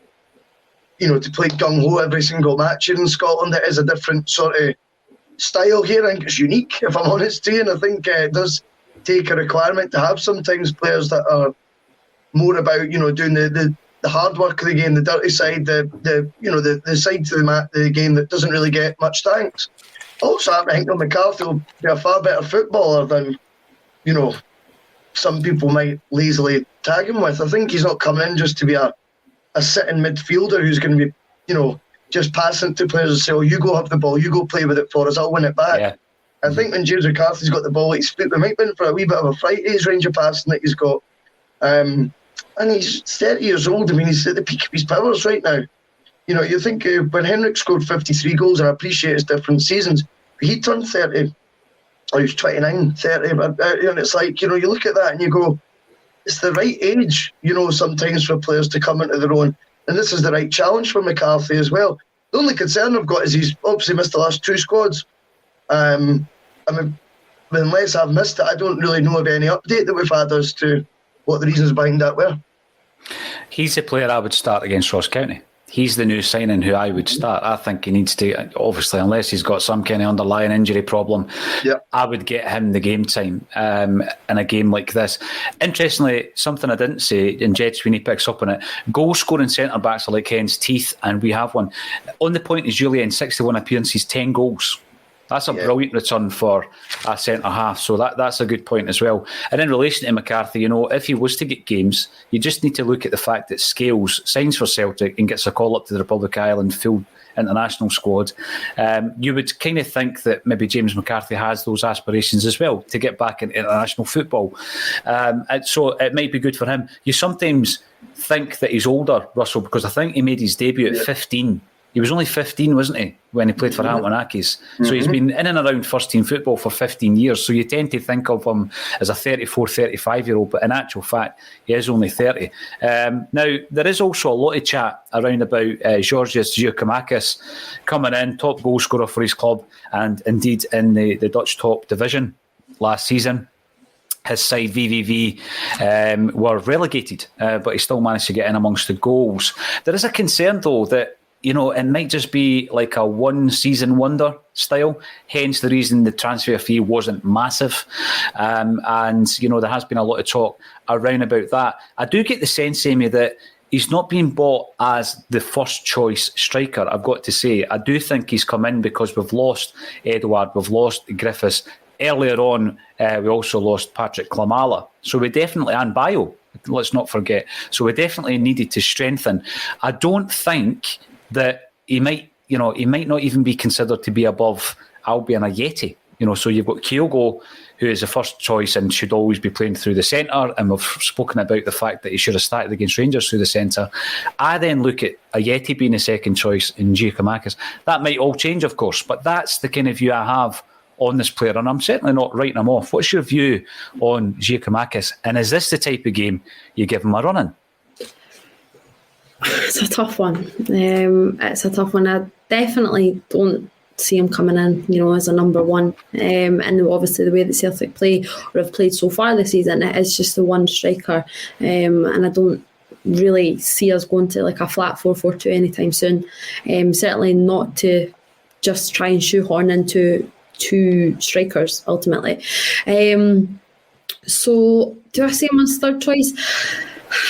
play gung-ho every single match here in Scotland. It is a different sort of style here. I think it's unique, if I'm honest to you, and I think it does take a requirement to have sometimes players that are more about, doing the hard work of the game, the dirty side, the side to the game that doesn't really get much thanks. Also, I think McCarthy will be a far better footballer than, some people might lazily tag him with. I think he's not coming in just to be a sitting midfielder who's going to be, just passing to players and say, oh, you go have the ball, you go play with it for us, I'll win it back. Yeah. I think when James McCarthy's got the ball at his feet, we might be in for a wee bit of a fright at his range of passing that he's got. And he's 30 years old. I mean, he's at the peak of his powers right now. You think when Henrik scored 53 goals, and I appreciate his different seasons, but he turned 30, or he was 29, 30, and it's like, you look at that and you go, it's the right age, sometimes for players to come into their own. And this is the right challenge for McCarthy as well. The only concern I've got is he's obviously missed the last 2 squads. I mean, unless I've missed it, I don't really know of any update that we've had as to what the reasons behind that were. He's the player I would start against Ross County. He's the new signing who I would start. I think he needs to, obviously, unless he's got some kind of underlying injury problem, I would get him the game time in a game like this. Interestingly, something I didn't say, and Jed Sweeney picks up on it, goal-scoring centre-backs are like hen's teeth, and we have one. On the point is Jullien, 61 appearances, 10 goals. That's a brilliant return for a centre-half, so that's a good point as well. And in relation to McCarthy, if he was to get games, you just need to look at the fact that Scales signs for Celtic and gets a call up to the Republic of Ireland full international squad. You would kind of think that maybe James McCarthy has those aspirations as well to get back into international football. And so it might be good for him. You sometimes think that he's older, Russell, because I think he made his debut at 15 He was only 15, wasn't he, when he played for Hamilton Accies? So he's been in and around first-team football for 15 years. So you tend to think of him as a 34, 35-year-old, but in actual fact, he is only 30. Now, there is also a lot of chat around about Georgios Giakoumakis coming in, top goal scorer for his club, and indeed in the Dutch top division last season. His side, VVV, were relegated, but he still managed to get in amongst the goals. There is a concern, though, that it might just be like a one-season wonder style, hence the reason the transfer fee wasn't massive. And, there has been a lot of talk around about that. I do get the sense, Amy, that he's not being bought as the first-choice striker, I've got to say. I do think he's come in because we've lost Edouard, we've lost Griffiths. Earlier on, we also lost Patrick Klimala. So we definitely, and Bio, let's not forget. So we definitely needed to strengthen. I don't think that he might not even be considered to be above Albion Ajeti. So you've got Kyogo, who is the first choice and should always be playing through the centre, and we've spoken about the fact that he should have started against Rangers through the centre. I then look at Ajeti being the second choice in Giakoumakis. That might all change, of course, but that's the kind of view I have on this player, and I'm certainly not writing him off. What's your view on Giakoumakis, and is this the type of game you give him a run in? It's a tough one. I definitely don't see him coming in, as a number one. And obviously the way that Celtic play or have played so far this season, it is just the one striker. And I don't really see us going to like a flat 4-4-2 anytime soon. Certainly not to just try and shoehorn into two strikers ultimately. So do I see him as third choice?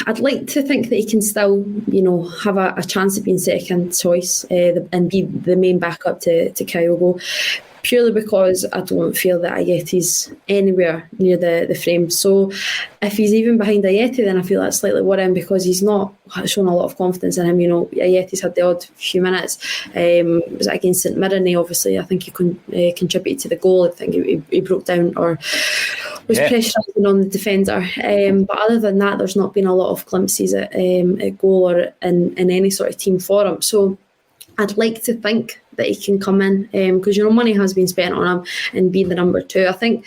I'd like to think that he can still, have a chance of being second choice and be the main backup to Kyogo, purely because I don't feel that Ajeti's anywhere near the frame. So if he's even behind Ajeti, then I feel that's slightly worrying because he's not shown a lot of confidence in him. Ajeti's had the odd few minutes. Was it against St Mirren? Obviously, I think he contributed to the goal. I think he broke down or was pressurising on the defender. But other than that, there's not been a lot of glimpses at goal or in any sort of team for him. So I'd like to think that he can come in because money has been spent on him and be the number two. I think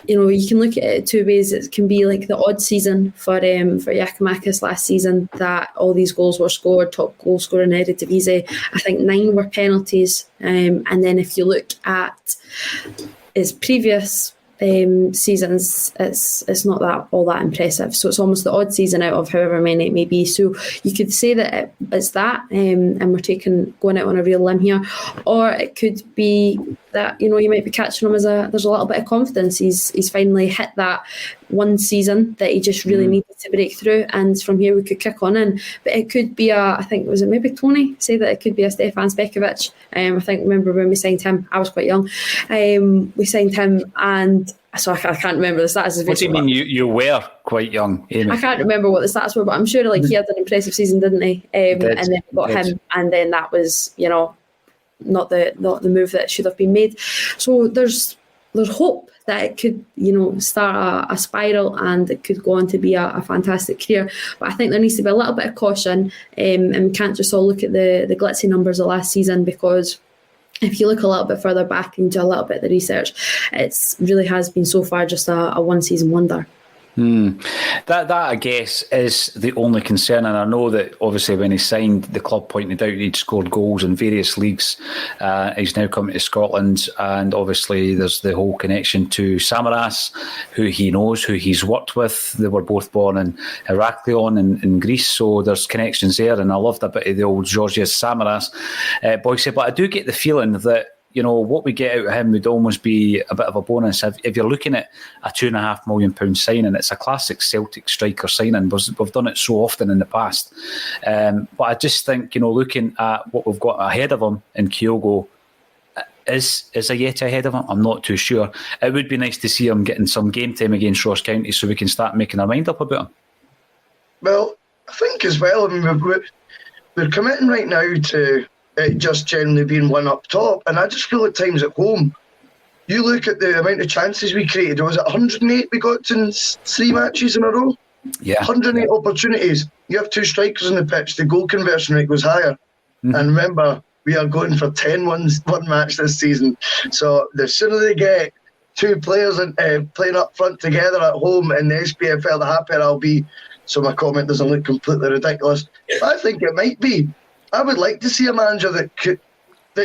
you can look at it two ways. It can be like the odd season for Giakoumakis last season, that all these goals were scored, top goal scorer in Eredivisie. I think 9 were penalties, and then if you look at his previous seasons, it's not all that impressive. So it's almost the odd season out of however many it may be. So you could say that it's that, and we're going out on a real limb here, or it could be that you might be catching him there's a little bit of confidence. He's finally hit that one season that he just really needed to break through, and from here we could kick on in. But it could be I think was it maybe Tony say that it could be a Stefan Spekovic. Remember when we signed him, I was quite young. We signed him, and so I can't remember the stats. What do you mean you were quite young, Amy? I can't remember what the stats were, but I'm sure he had an impressive season, didn't he? And then we got him, and then that was not the move that should have been made. So there's hope that it could start a spiral and it could go on to be a fantastic career. But I think there needs to be a little bit of caution, and we can't just all look at the glitzy numbers of last season, because if you look a little bit further back and do a little bit of the research, it really has been so far just a one-season wonder. That I guess is the only concern, and I know that obviously when he signed, the club pointed out he'd scored goals in various leagues. He's now coming to Scotland, and obviously there's the whole connection to Samaras, who he knows, who he's worked with. They were both born in Heraklion in Greece, so there's connections there, and I loved a bit of the old Georgios Samaras boy. But I do get the feeling that what we get out of him would almost be a bit of a bonus. If you're looking at a £2.5 million signing, it's a classic Celtic striker signing. We've done it so often in the past. But I just think, looking at what we've got ahead of him in Kyogo, is Ajeti ahead of him? I'm not too sure. It would be nice to see him getting some game time against Ross County so we can start making our mind up about him. Well, I think as well, we're committing right now to it just generally being one up top, and I just feel at times at home, you look at the amount of chances we created. Was it 108 we got in 3 matches in a row? Yeah, 108 opportunities. You have 2 strikers on the pitch, the goal conversion rate goes higher. And remember, we are going for 10-1 match this season. So the sooner they get two players playing up front together at home in the SPFL, the happier I'll be. So my comment doesn't look completely ridiculous. I think it might be. I would like to see a manager that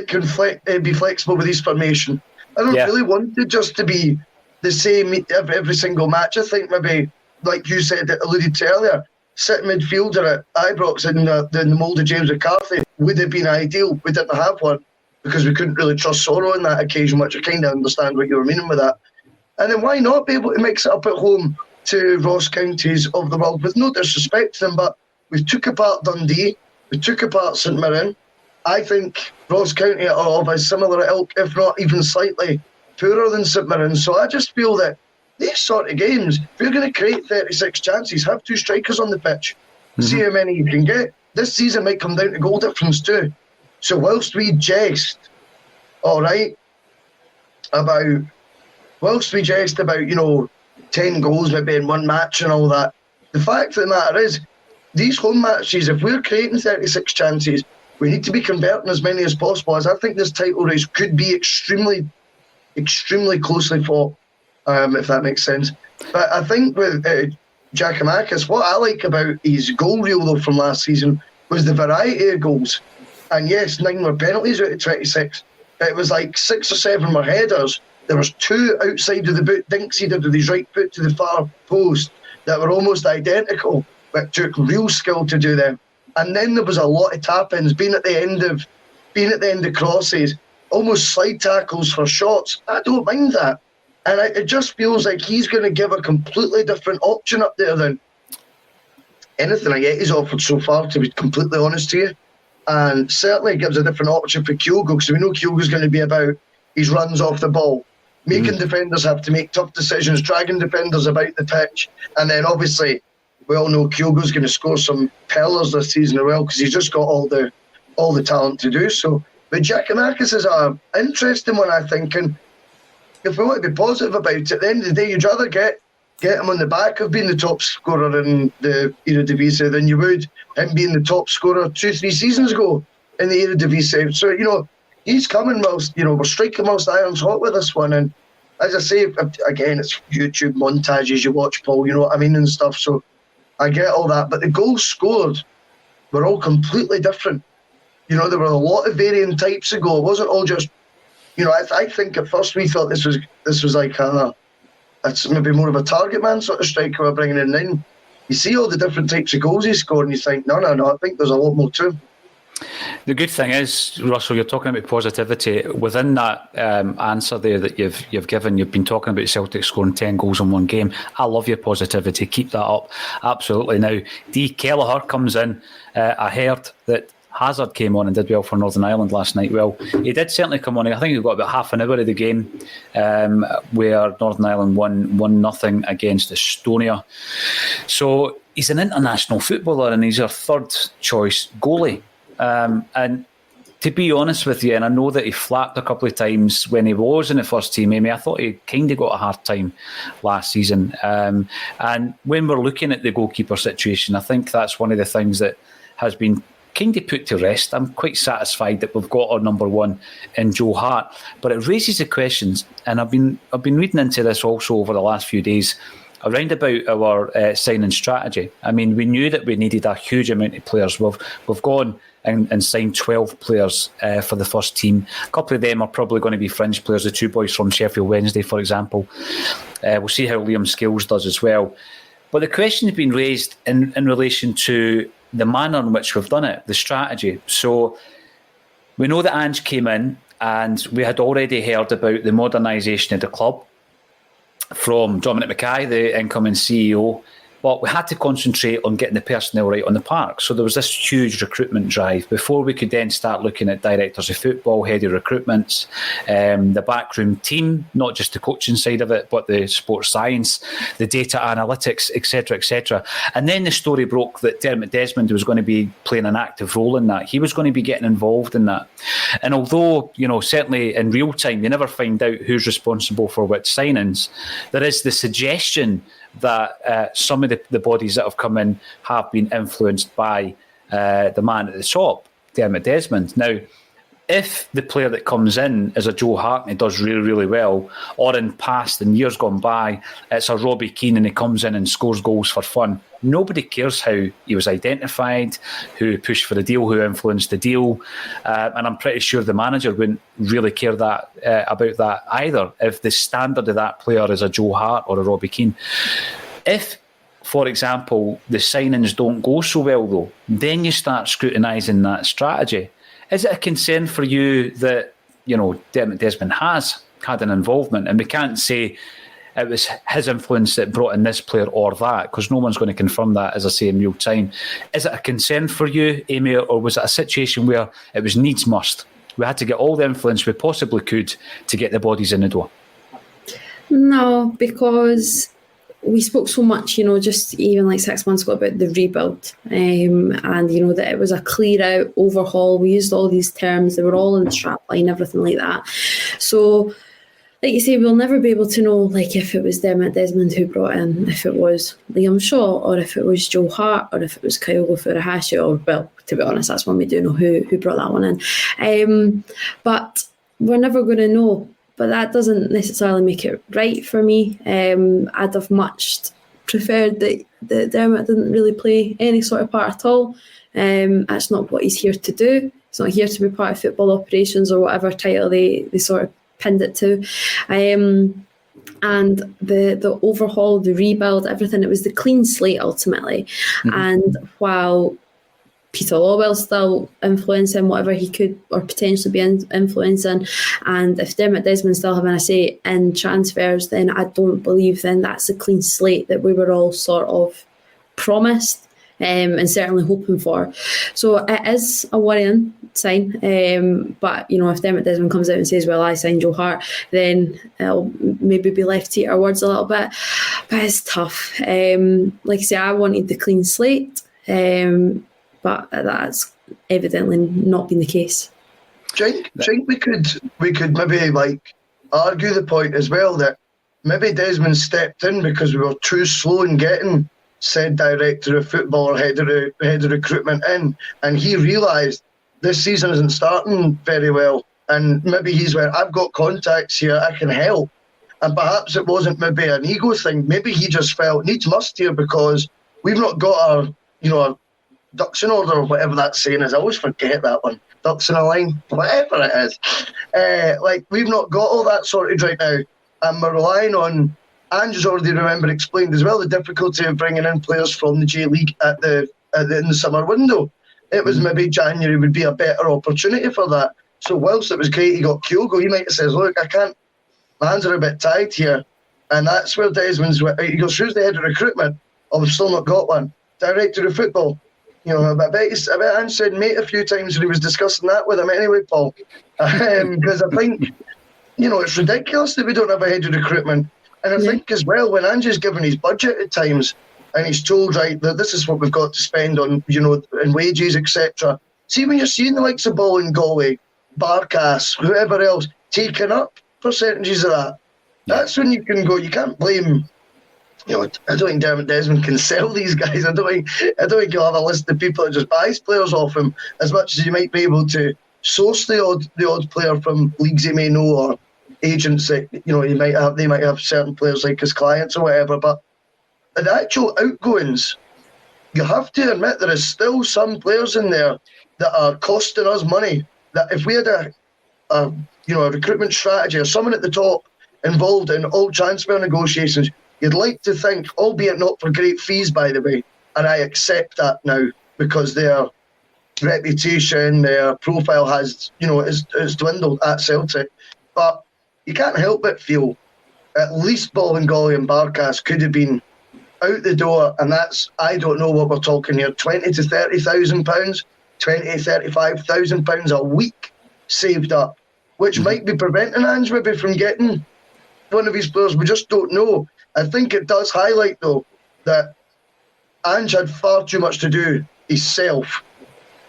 can be flexible with his formation. I don't really want it just to be the same every single match. I think maybe, like you said, alluded to earlier, sit midfielder at Ibrox in the mould of James McCarthy would have been ideal. We didn't have one because we couldn't really trust Sorrow on that occasion, which I kind of understand what you were meaning with that. And then why not be able to mix it up at home to Ross counties of the world, with no disrespect to them, but we took apart Dundee, we took apart St Mirren. I think Ross County are of a similar ilk, if not even slightly poorer than St Mirren. So I just feel that these sort of games, if you're going to create 36 chances, have two strikers on the pitch. See how many you can get. This season might come down to goal difference too. So whilst we jest, about 10 goals maybe in one match and all that, the fact of the matter is, these home matches, if we're creating 36 chances, we need to be converting as many as possible, as I think this title race could be extremely, extremely closely fought, if that makes sense. But I think with Giakoumakis, what I like about his goal reel though from last season was the variety of goals. And yes, 9 were penalties out of 26. It was like 6 or 7 were headers. There was 2 outside of the boot, Dinksy did with his right foot to the far post, that were almost identical, but took real skill to do them. And then there was a lot of tap-ins, being at the end of crosses, almost slide tackles for shots. I don't mind that. And it just feels like he's going to give a completely different option up there than anything I get he's offered so far, to be completely honest to you. And certainly gives a different option for Kyogo, because we know Kyogo's going to be about his runs off the ball, making defenders have to make tough decisions, dragging defenders about the pitch. And then obviously we all know Kyogo's going to score some pellers this season as well, because he's just got all the talent to do so. But Giakoumakis is an interesting one, I think. And if we want to be positive about it, at the end of the day, you'd rather get him on the back of being the top scorer in the Eredivisie than you would him being the top scorer 2-3 seasons ago in the Eredivisie. So, he's coming whilst, we're striking whilst iron's hot with this one. And as I say, again, it's YouTube montages you watch, Paul, you know what I mean, and stuff. So I get all that. But the goals scored were all completely different. There were a lot of varying types of goal. It wasn't all just, I think at first we thought this was like it's maybe more of a target man sort of striker we're bringing in. You see all the different types of goals he scored and you think, no, I think there's a lot more to him. The good thing is, Russell, you're talking about positivity. Within that answer there that you've given, you've been talking about Celtic scoring 10 goals in one game. I love your positivity. Keep that up. Absolutely. Now, D. Kelleher comes in. I heard that Hazard came on and did well for Northern Ireland last night. Well, he did certainly come on. I think he got about half an hour of the game where Northern Ireland won 1-0 against Estonia. So he's an international footballer and he's our third choice goalie. And to be honest with you, and I know that he flapped a couple of times when he was in the first team, Amy, I thought he kind of got a hard time last season. And when we're looking at the goalkeeper situation, I think that's one of the things that has been kind of put to rest. I'm quite satisfied that we've got our number one in Joe Hart, but it raises the questions, and I've been reading into this also over the last few days around about our signing strategy. I mean, we knew that we needed a huge amount of players. We've gone and signed 12 players for the first team. A couple of them are probably going to be fringe players, the 2 boys from Sheffield Wednesday, for example. We'll see how Liam Scales does as well. But the question has been raised in relation to the manner in which we've done it, the strategy. So we know that Ange came in and we had already heard about the modernisation of the club from Dominic Mackay, the incoming CEO, but we had to concentrate on getting the personnel right on the park. So there was this huge recruitment drive before we could then start looking at directors of football, head of recruitments, the backroom team, not just the coaching side of it, but the sports science, the data analytics, etc., etc. And then the story broke that Dermot Desmond was going to be playing an active role in that. He was going to be getting involved in that. And although, certainly in real time, you never find out who's responsible for which signings, there is the suggestion that some of the bodies that have come in have been influenced by the man at the top. Dermot Desmond. Now, if the player that comes in is a Joe Hart and he does really, really well, or in past and years gone by, it's a Robbie Keane and he comes in and scores goals for fun, nobody cares how he was identified, who pushed for the deal, who influenced the deal, and I'm pretty sure the manager wouldn't really care about that either if the standard of that player is a Joe Hart or a Robbie Keane. If, for example, the signings don't go so well though, then you start scrutinising that strategy. Is it a concern for you that, Dermot Desmond has had an involvement, and we can't say it was his influence that brought in this player or that, because no one's going to confirm that, as I say, in real time. Is it a concern for you, Amy, or was it a situation where it was needs must? We had to get all the influence we possibly could to get the bodies in the door? No, because we spoke so much, just even like 6 months ago about the rebuild, and that it was a clear out overhaul. We used all these terms, they were all in the strapline, everything like that. So, like you say, we'll never be able to know, like, if it was Dermot Desmond who brought in, if it was Liam Shaw, or if it was Joe Hart, or if it was Kyogo Furuhashi, or, well, to be honest, that's when we do know who brought that one in. But we're never going to know. But that doesn't necessarily make it right for me. I'd have much preferred that Dermot didn't really play any sort of part at all. That's not what he's here to do. He's not here to be part of football operations or whatever title they sort of pinned it to. And the overhaul, the rebuild, everything, it was the clean slate ultimately. Mm-hmm. And while Peter Lawwell's still influencing whatever he could or potentially be influencing, and if Dermot Desmond's still having a say in transfers, then I don't believe then that's a clean slate that we were all sort of promised and certainly hoping for. So it is a worrying sign, but if Dermot Desmond comes out and says, well, I signed Joe Hart, then it'll maybe be left to eat our words a little bit, but it's tough. Like I say, I wanted the clean slate, but that's evidently not been the case. I think we could maybe argue the point as well that maybe Desmond stepped in because we were too slow in getting said director of football or head of recruitment in, and he realised this season isn't starting very well, and maybe he's went, I've got contacts here, I can help. And perhaps it wasn't maybe an ego thing, maybe he just felt needs must here because we've not got our ducks in order, or whatever that saying is. I always forget that one. Ducks in a line, whatever it is. We've not got all that sorted right now, and we're relying on, Ange's already explained as well, the difficulty of bringing in players from the J League in the summer window. It was maybe January would be a better opportunity for that. So whilst it was great he got Kyogo, he might have said, look, I can't, my hands are a bit tied here. And that's where Desmond's, he goes, who's the head of recruitment? Oh, we've still not got one. Director of football. I bet Ange said mate a few times when he was discussing that with him anyway, Paul. Because I think, it's ridiculous that we don't have a head of recruitment. And I think as well, when Ange's given his budget at times and he's told, right, that this is what we've got to spend on, in wages, etc. See, when you're seeing the likes of Bulletin, Galway, Barkas, whoever else, taking up percentages of that, that's when you can go, you can't blame... I don't think Dermot Desmond can sell these guys. I don't think you'll have a list of people that just buys players off him as much as you might be able to source the odd player from leagues he may know or agents that they might have certain players like his clients or whatever. But the actual outgoings, you have to admit there is still some players in there that are costing us money. That if we had a recruitment strategy or someone at the top involved in all transfer negotiations, you'd like to think, albeit not for great fees, by the way, and I accept that now because their reputation, their profile has dwindled at Celtic. But you can't help but feel at least Ballingolly and Barkas could have been out the door, and that's, I don't know what we're talking here, £20,000 to £30,000, £35,000 a week saved up, which might be preventing Ange maybe from getting one of his players. We just don't know. I think it does highlight, though, that Ange had far too much to do himself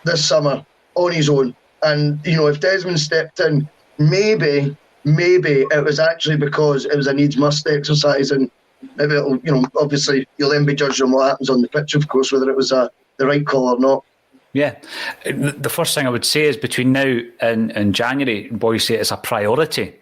this summer on his own. And, if Desmond stepped in, maybe it was actually because it was a needs-must exercise, and maybe it'll, obviously you'll then be judged on what happens on the pitch, of course, whether it was the right call or not. Yeah. The first thing I would say is between now and January, boys say it's a priority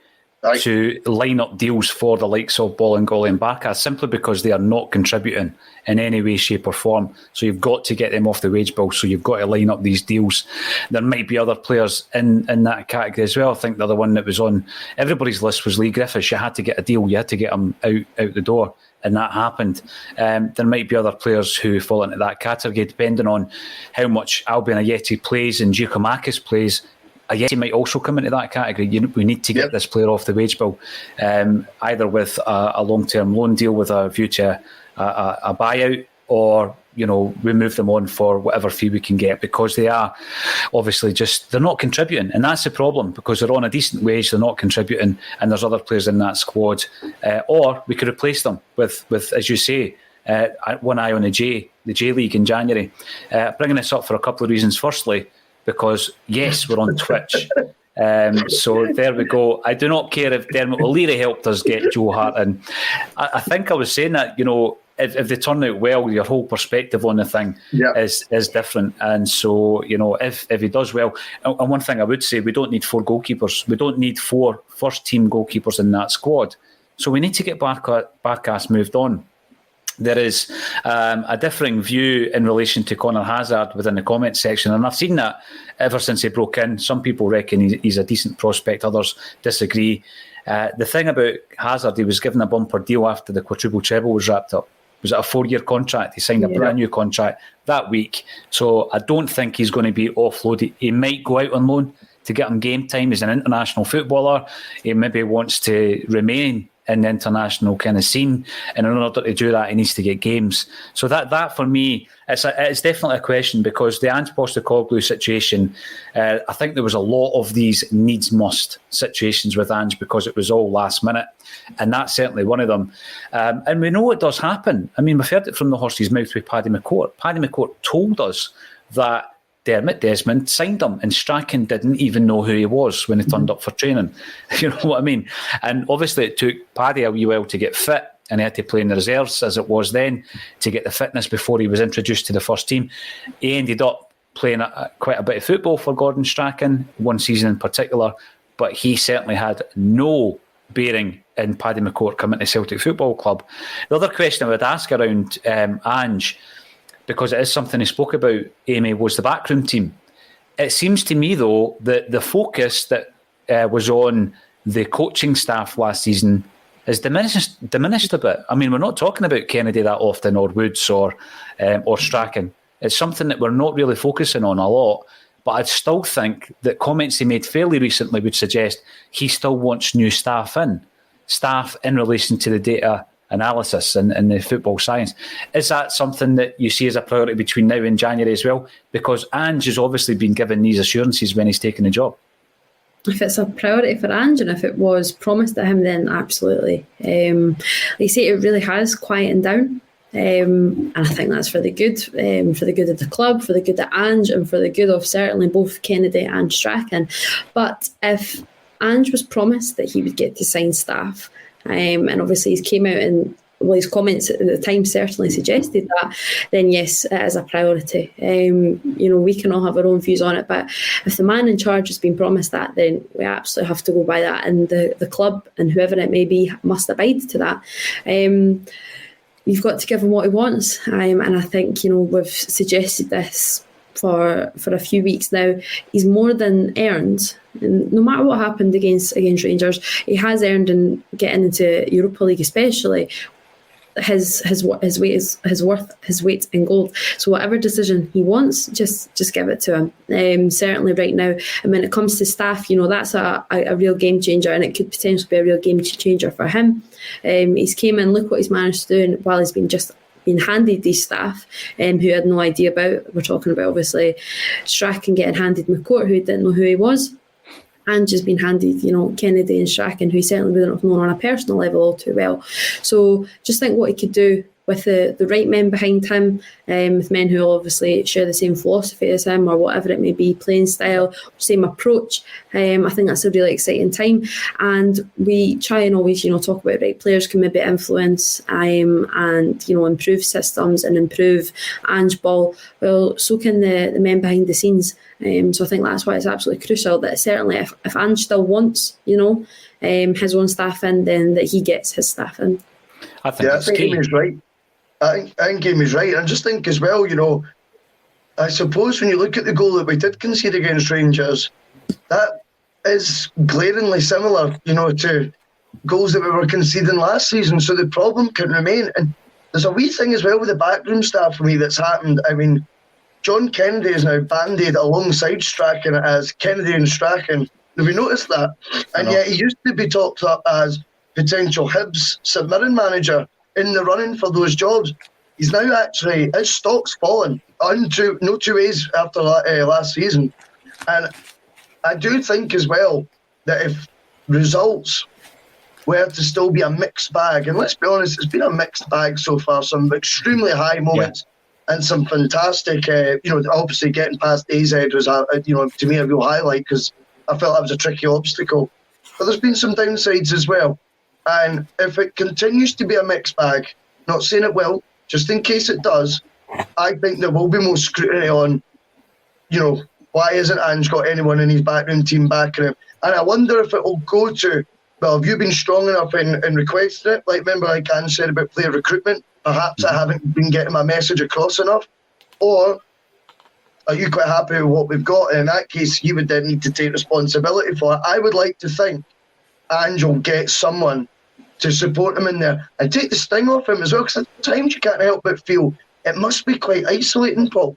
to line up deals for the likes of Bolingoli and Barkas, simply because they are not contributing in any way, shape or form. So you've got to get them off the wage bill. So you've got to line up these deals. There might be other players in that category as well. I think the other one that was on everybody's list was Lee Griffiths. You had to get a deal. You had to get him out the door. And that happened. There might be other players who fall into that category, depending on how much Albion Ajeti plays and Giacomakis plays. Ajeti might also come into that category. We need to get this player off the wage bill, either with a long-term loan deal with a view to a buyout, or we move them on for whatever fee we can get, because they are obviously they're not contributing, and that's the problem, because they're on a decent wage, they're not contributing, and there's other players in that squad. Or we could replace them with as you say, one eye on the J League in January. Bringing this up for a couple of reasons. Firstly, because yes, we're on Twitch. So there we go. I do not care if Dermot O'Leary helped us get Joe Hart in. I think I was saying that, if they turn out well, your whole perspective on the thing is different. And so, if he does well, and one thing I would say, we don't need 4 goalkeepers. We don't need 4 first-team goalkeepers in that squad. So we need to get Barkas moved on. There is a differing view in relation to Conor Hazard within the comments section, and I've seen that ever since he broke in. Some people reckon he's a decent prospect, others disagree. The thing about Hazard, he was given a bumper deal after the quadruple treble was wrapped up. Was it a 4-year contract? He signed a brand new contract that week. So I don't think he's going to be offloaded. He might go out on loan to get him game time. He's an international footballer. He maybe wants to remain in the international kind of scene, and in order to do that, he needs to get games. So that for me, it's definitely a question, because the Ange Postecoglou situation, I think there was a lot of these needs-must situations with Ange, because it was all last minute, and that's certainly one of them. And we know it does happen. I mean, we've heard it from the horse's mouth with Paddy McCourt. Paddy McCourt told us that Dermot Desmond signed him, and Strachan didn't even know who he was when he turned up for training. You know what I mean? And obviously it took Paddy a wee while to get fit, and he had to play in the reserves, as it was then, to get the fitness before he was introduced to the first team. He ended up playing quite a bit of football for Gordon Strachan, one season in particular, but he certainly had no bearing in Paddy McCourt coming to Celtic Football Club. The other question I would ask around Ange, because it is something he spoke about, Amy, was the backroom team. It seems to me, though, that the focus that was on the coaching staff last season is diminished a bit. I mean, we're not talking about Kennedy that often, or Woods, or Strachan. It's something that we're not really focusing on a lot. But I still think that comments he made fairly recently would suggest he still wants new staff in relation to the data analysis and the football science. Is that something that you see as a priority between now and January as well? Because Ange has obviously been given these assurances when he's taken the job. If it's a priority for Ange, and if it was promised to him, then absolutely. They say it really has quietened down. And I think that's for the good of the club, for the good of Ange, and for the good of certainly both Kennedy and Strachan. But if Ange was promised that he would get to sign staff, and obviously he's came out and his comments at the time certainly suggested that, then yes, it is a priority. We can all have our own views on it, but if the man in charge has been promised that, then we absolutely have to go by that, and the club and whoever it may be must abide to that. You've got to give him what he wants, and I think we've suggested this for a few weeks now. He's more than earned, and no matter what happened against Rangers, he has earned, in getting into Europa League especially, his weight in gold. So whatever decision he wants, just give it to him. Certainly right now, and when it comes to staff, that's a real game changer, and it could potentially be a real game changer for him. He's came in, look what he's managed to do, while he's been handed these staff who had no idea about. We're talking about obviously Strachan getting handed McCourt, who didn't know who he was. Ange has been handed, Kennedy and Strachan, who he certainly wouldn't have known on a personal level all too well. So just think what he could do with the right men behind him, with men who obviously share the same philosophy as him or whatever it may be, playing style, same approach. I think that's a really exciting time, and we try and always, talk about right players can maybe influence and improve systems and improve Ange ball. Well, so can the men behind the scenes. So I think that's why it's absolutely crucial that certainly if Ange still wants, his own staff in, then that he gets his staff in. I think Amy's right. I think Amy's right. And I just think as well, I suppose when you look at the goal that we did concede against Rangers, that is glaringly similar, to goals that we were conceding last season. So the problem can remain. And there's a wee thing as well with the backroom staff for me that's happened. I mean, John Kennedy is now banded alongside Strachan as Kennedy and Strachan. Have you noticed that? And yet he used to be talked up as potential Hibs St Mirren manager in the running for those jobs. He's now actually, his stock's fallen. No two ways after last season. And I do think as well that if results were to still be a mixed bag, and let's be honest, it's been a mixed bag so far, some extremely high moments and some fantastic, obviously getting past AZ was, to me a real highlight because I felt that was a tricky obstacle. But there's been some downsides as well. And if it continues to be a mixed bag, not saying it will, just in case it does, I think there will be more scrutiny on, why hasn't Ange got anyone in his backroom team backing him? And I wonder if it will go to, well, have you been strong enough in requesting it? Remember Ange said about player recruitment? Perhaps I haven't been getting my message across enough. Or are you quite happy with what we've got? And in that case, you would then need to take responsibility for it. I would like to think Ange will get someone to support him in there and take the sting off him as well, because at times you can't help but feel it must be quite isolating, Paul,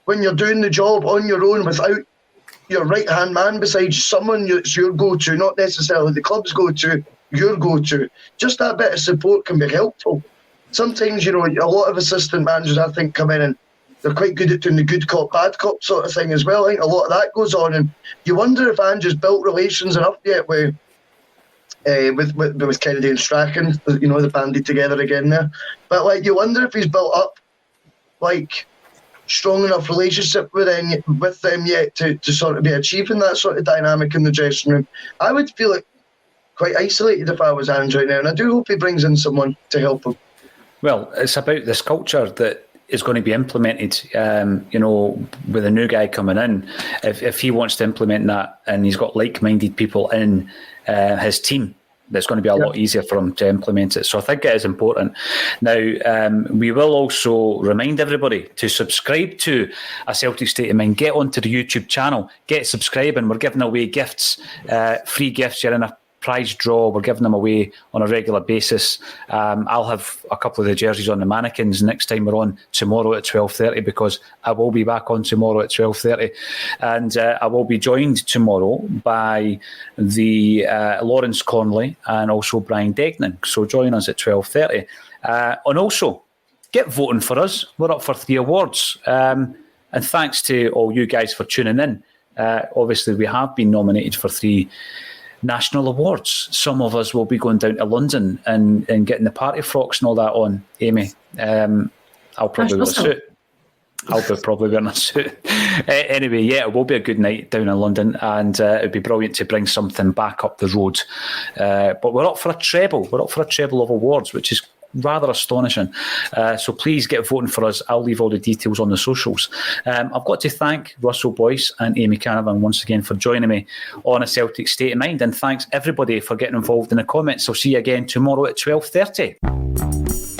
when you're doing the job on your own without your right-hand man beside someone that's your go-to, not necessarily the club's go-to, your go-to. Just that bit of support can be helpful. Sometimes, a lot of assistant managers, I think, come in and they're quite good at doing the good cop, bad cop sort of thing as well. I think a lot of that goes on, and you wonder if Ange has built relations enough yet with Kennedy and Strachan, the banded together again there. But you wonder if he's built up strong enough relationship with them yet to sort of be achieving that sort of dynamic in the dressing room. I would feel quite isolated if I was Ange right now, and I do hope he brings in someone to help him. Well, it's about this culture that is going to be implemented, with a new guy coming in. If he wants to implement that and he's got like-minded people in his team, that's going to be a lot easier for him to implement it. So I think it is important. Now, we will also remind everybody to subscribe to A Celtic State of Mind. Get onto the YouTube channel, get subscribing. We're giving away gifts, free gifts. You're in a prize draw. We're giving them away on a regular basis. I'll have a couple of the jerseys on the mannequins next time we're on tomorrow at 12:30, because I will be back on tomorrow at 12:30, and I will be joined tomorrow by the Lawrence Conley and also Brian Degnan. So join us at 12:30, and also get voting for us. We're up for 3 awards, and thanks to all you guys for tuning in. Obviously, we have been nominated for 3 national awards. Some of us will be going down to London and getting the party frocks and all that on, Amy. I'll probably wear a suit. I'll be probably wearing a suit. Anyway, it will be a good night down in London, and it'd be brilliant to bring something back up the road. But we're up for a treble. We're up for a treble of awards, which is rather astonishing. So please get voting for us. I'll leave all the details on the socials. I've got to thank Russell Boyce and Amy Canavan once again for joining me on A Celtic State of Mind, and thanks everybody for getting involved in the comments. I'll see you again tomorrow at 12:30.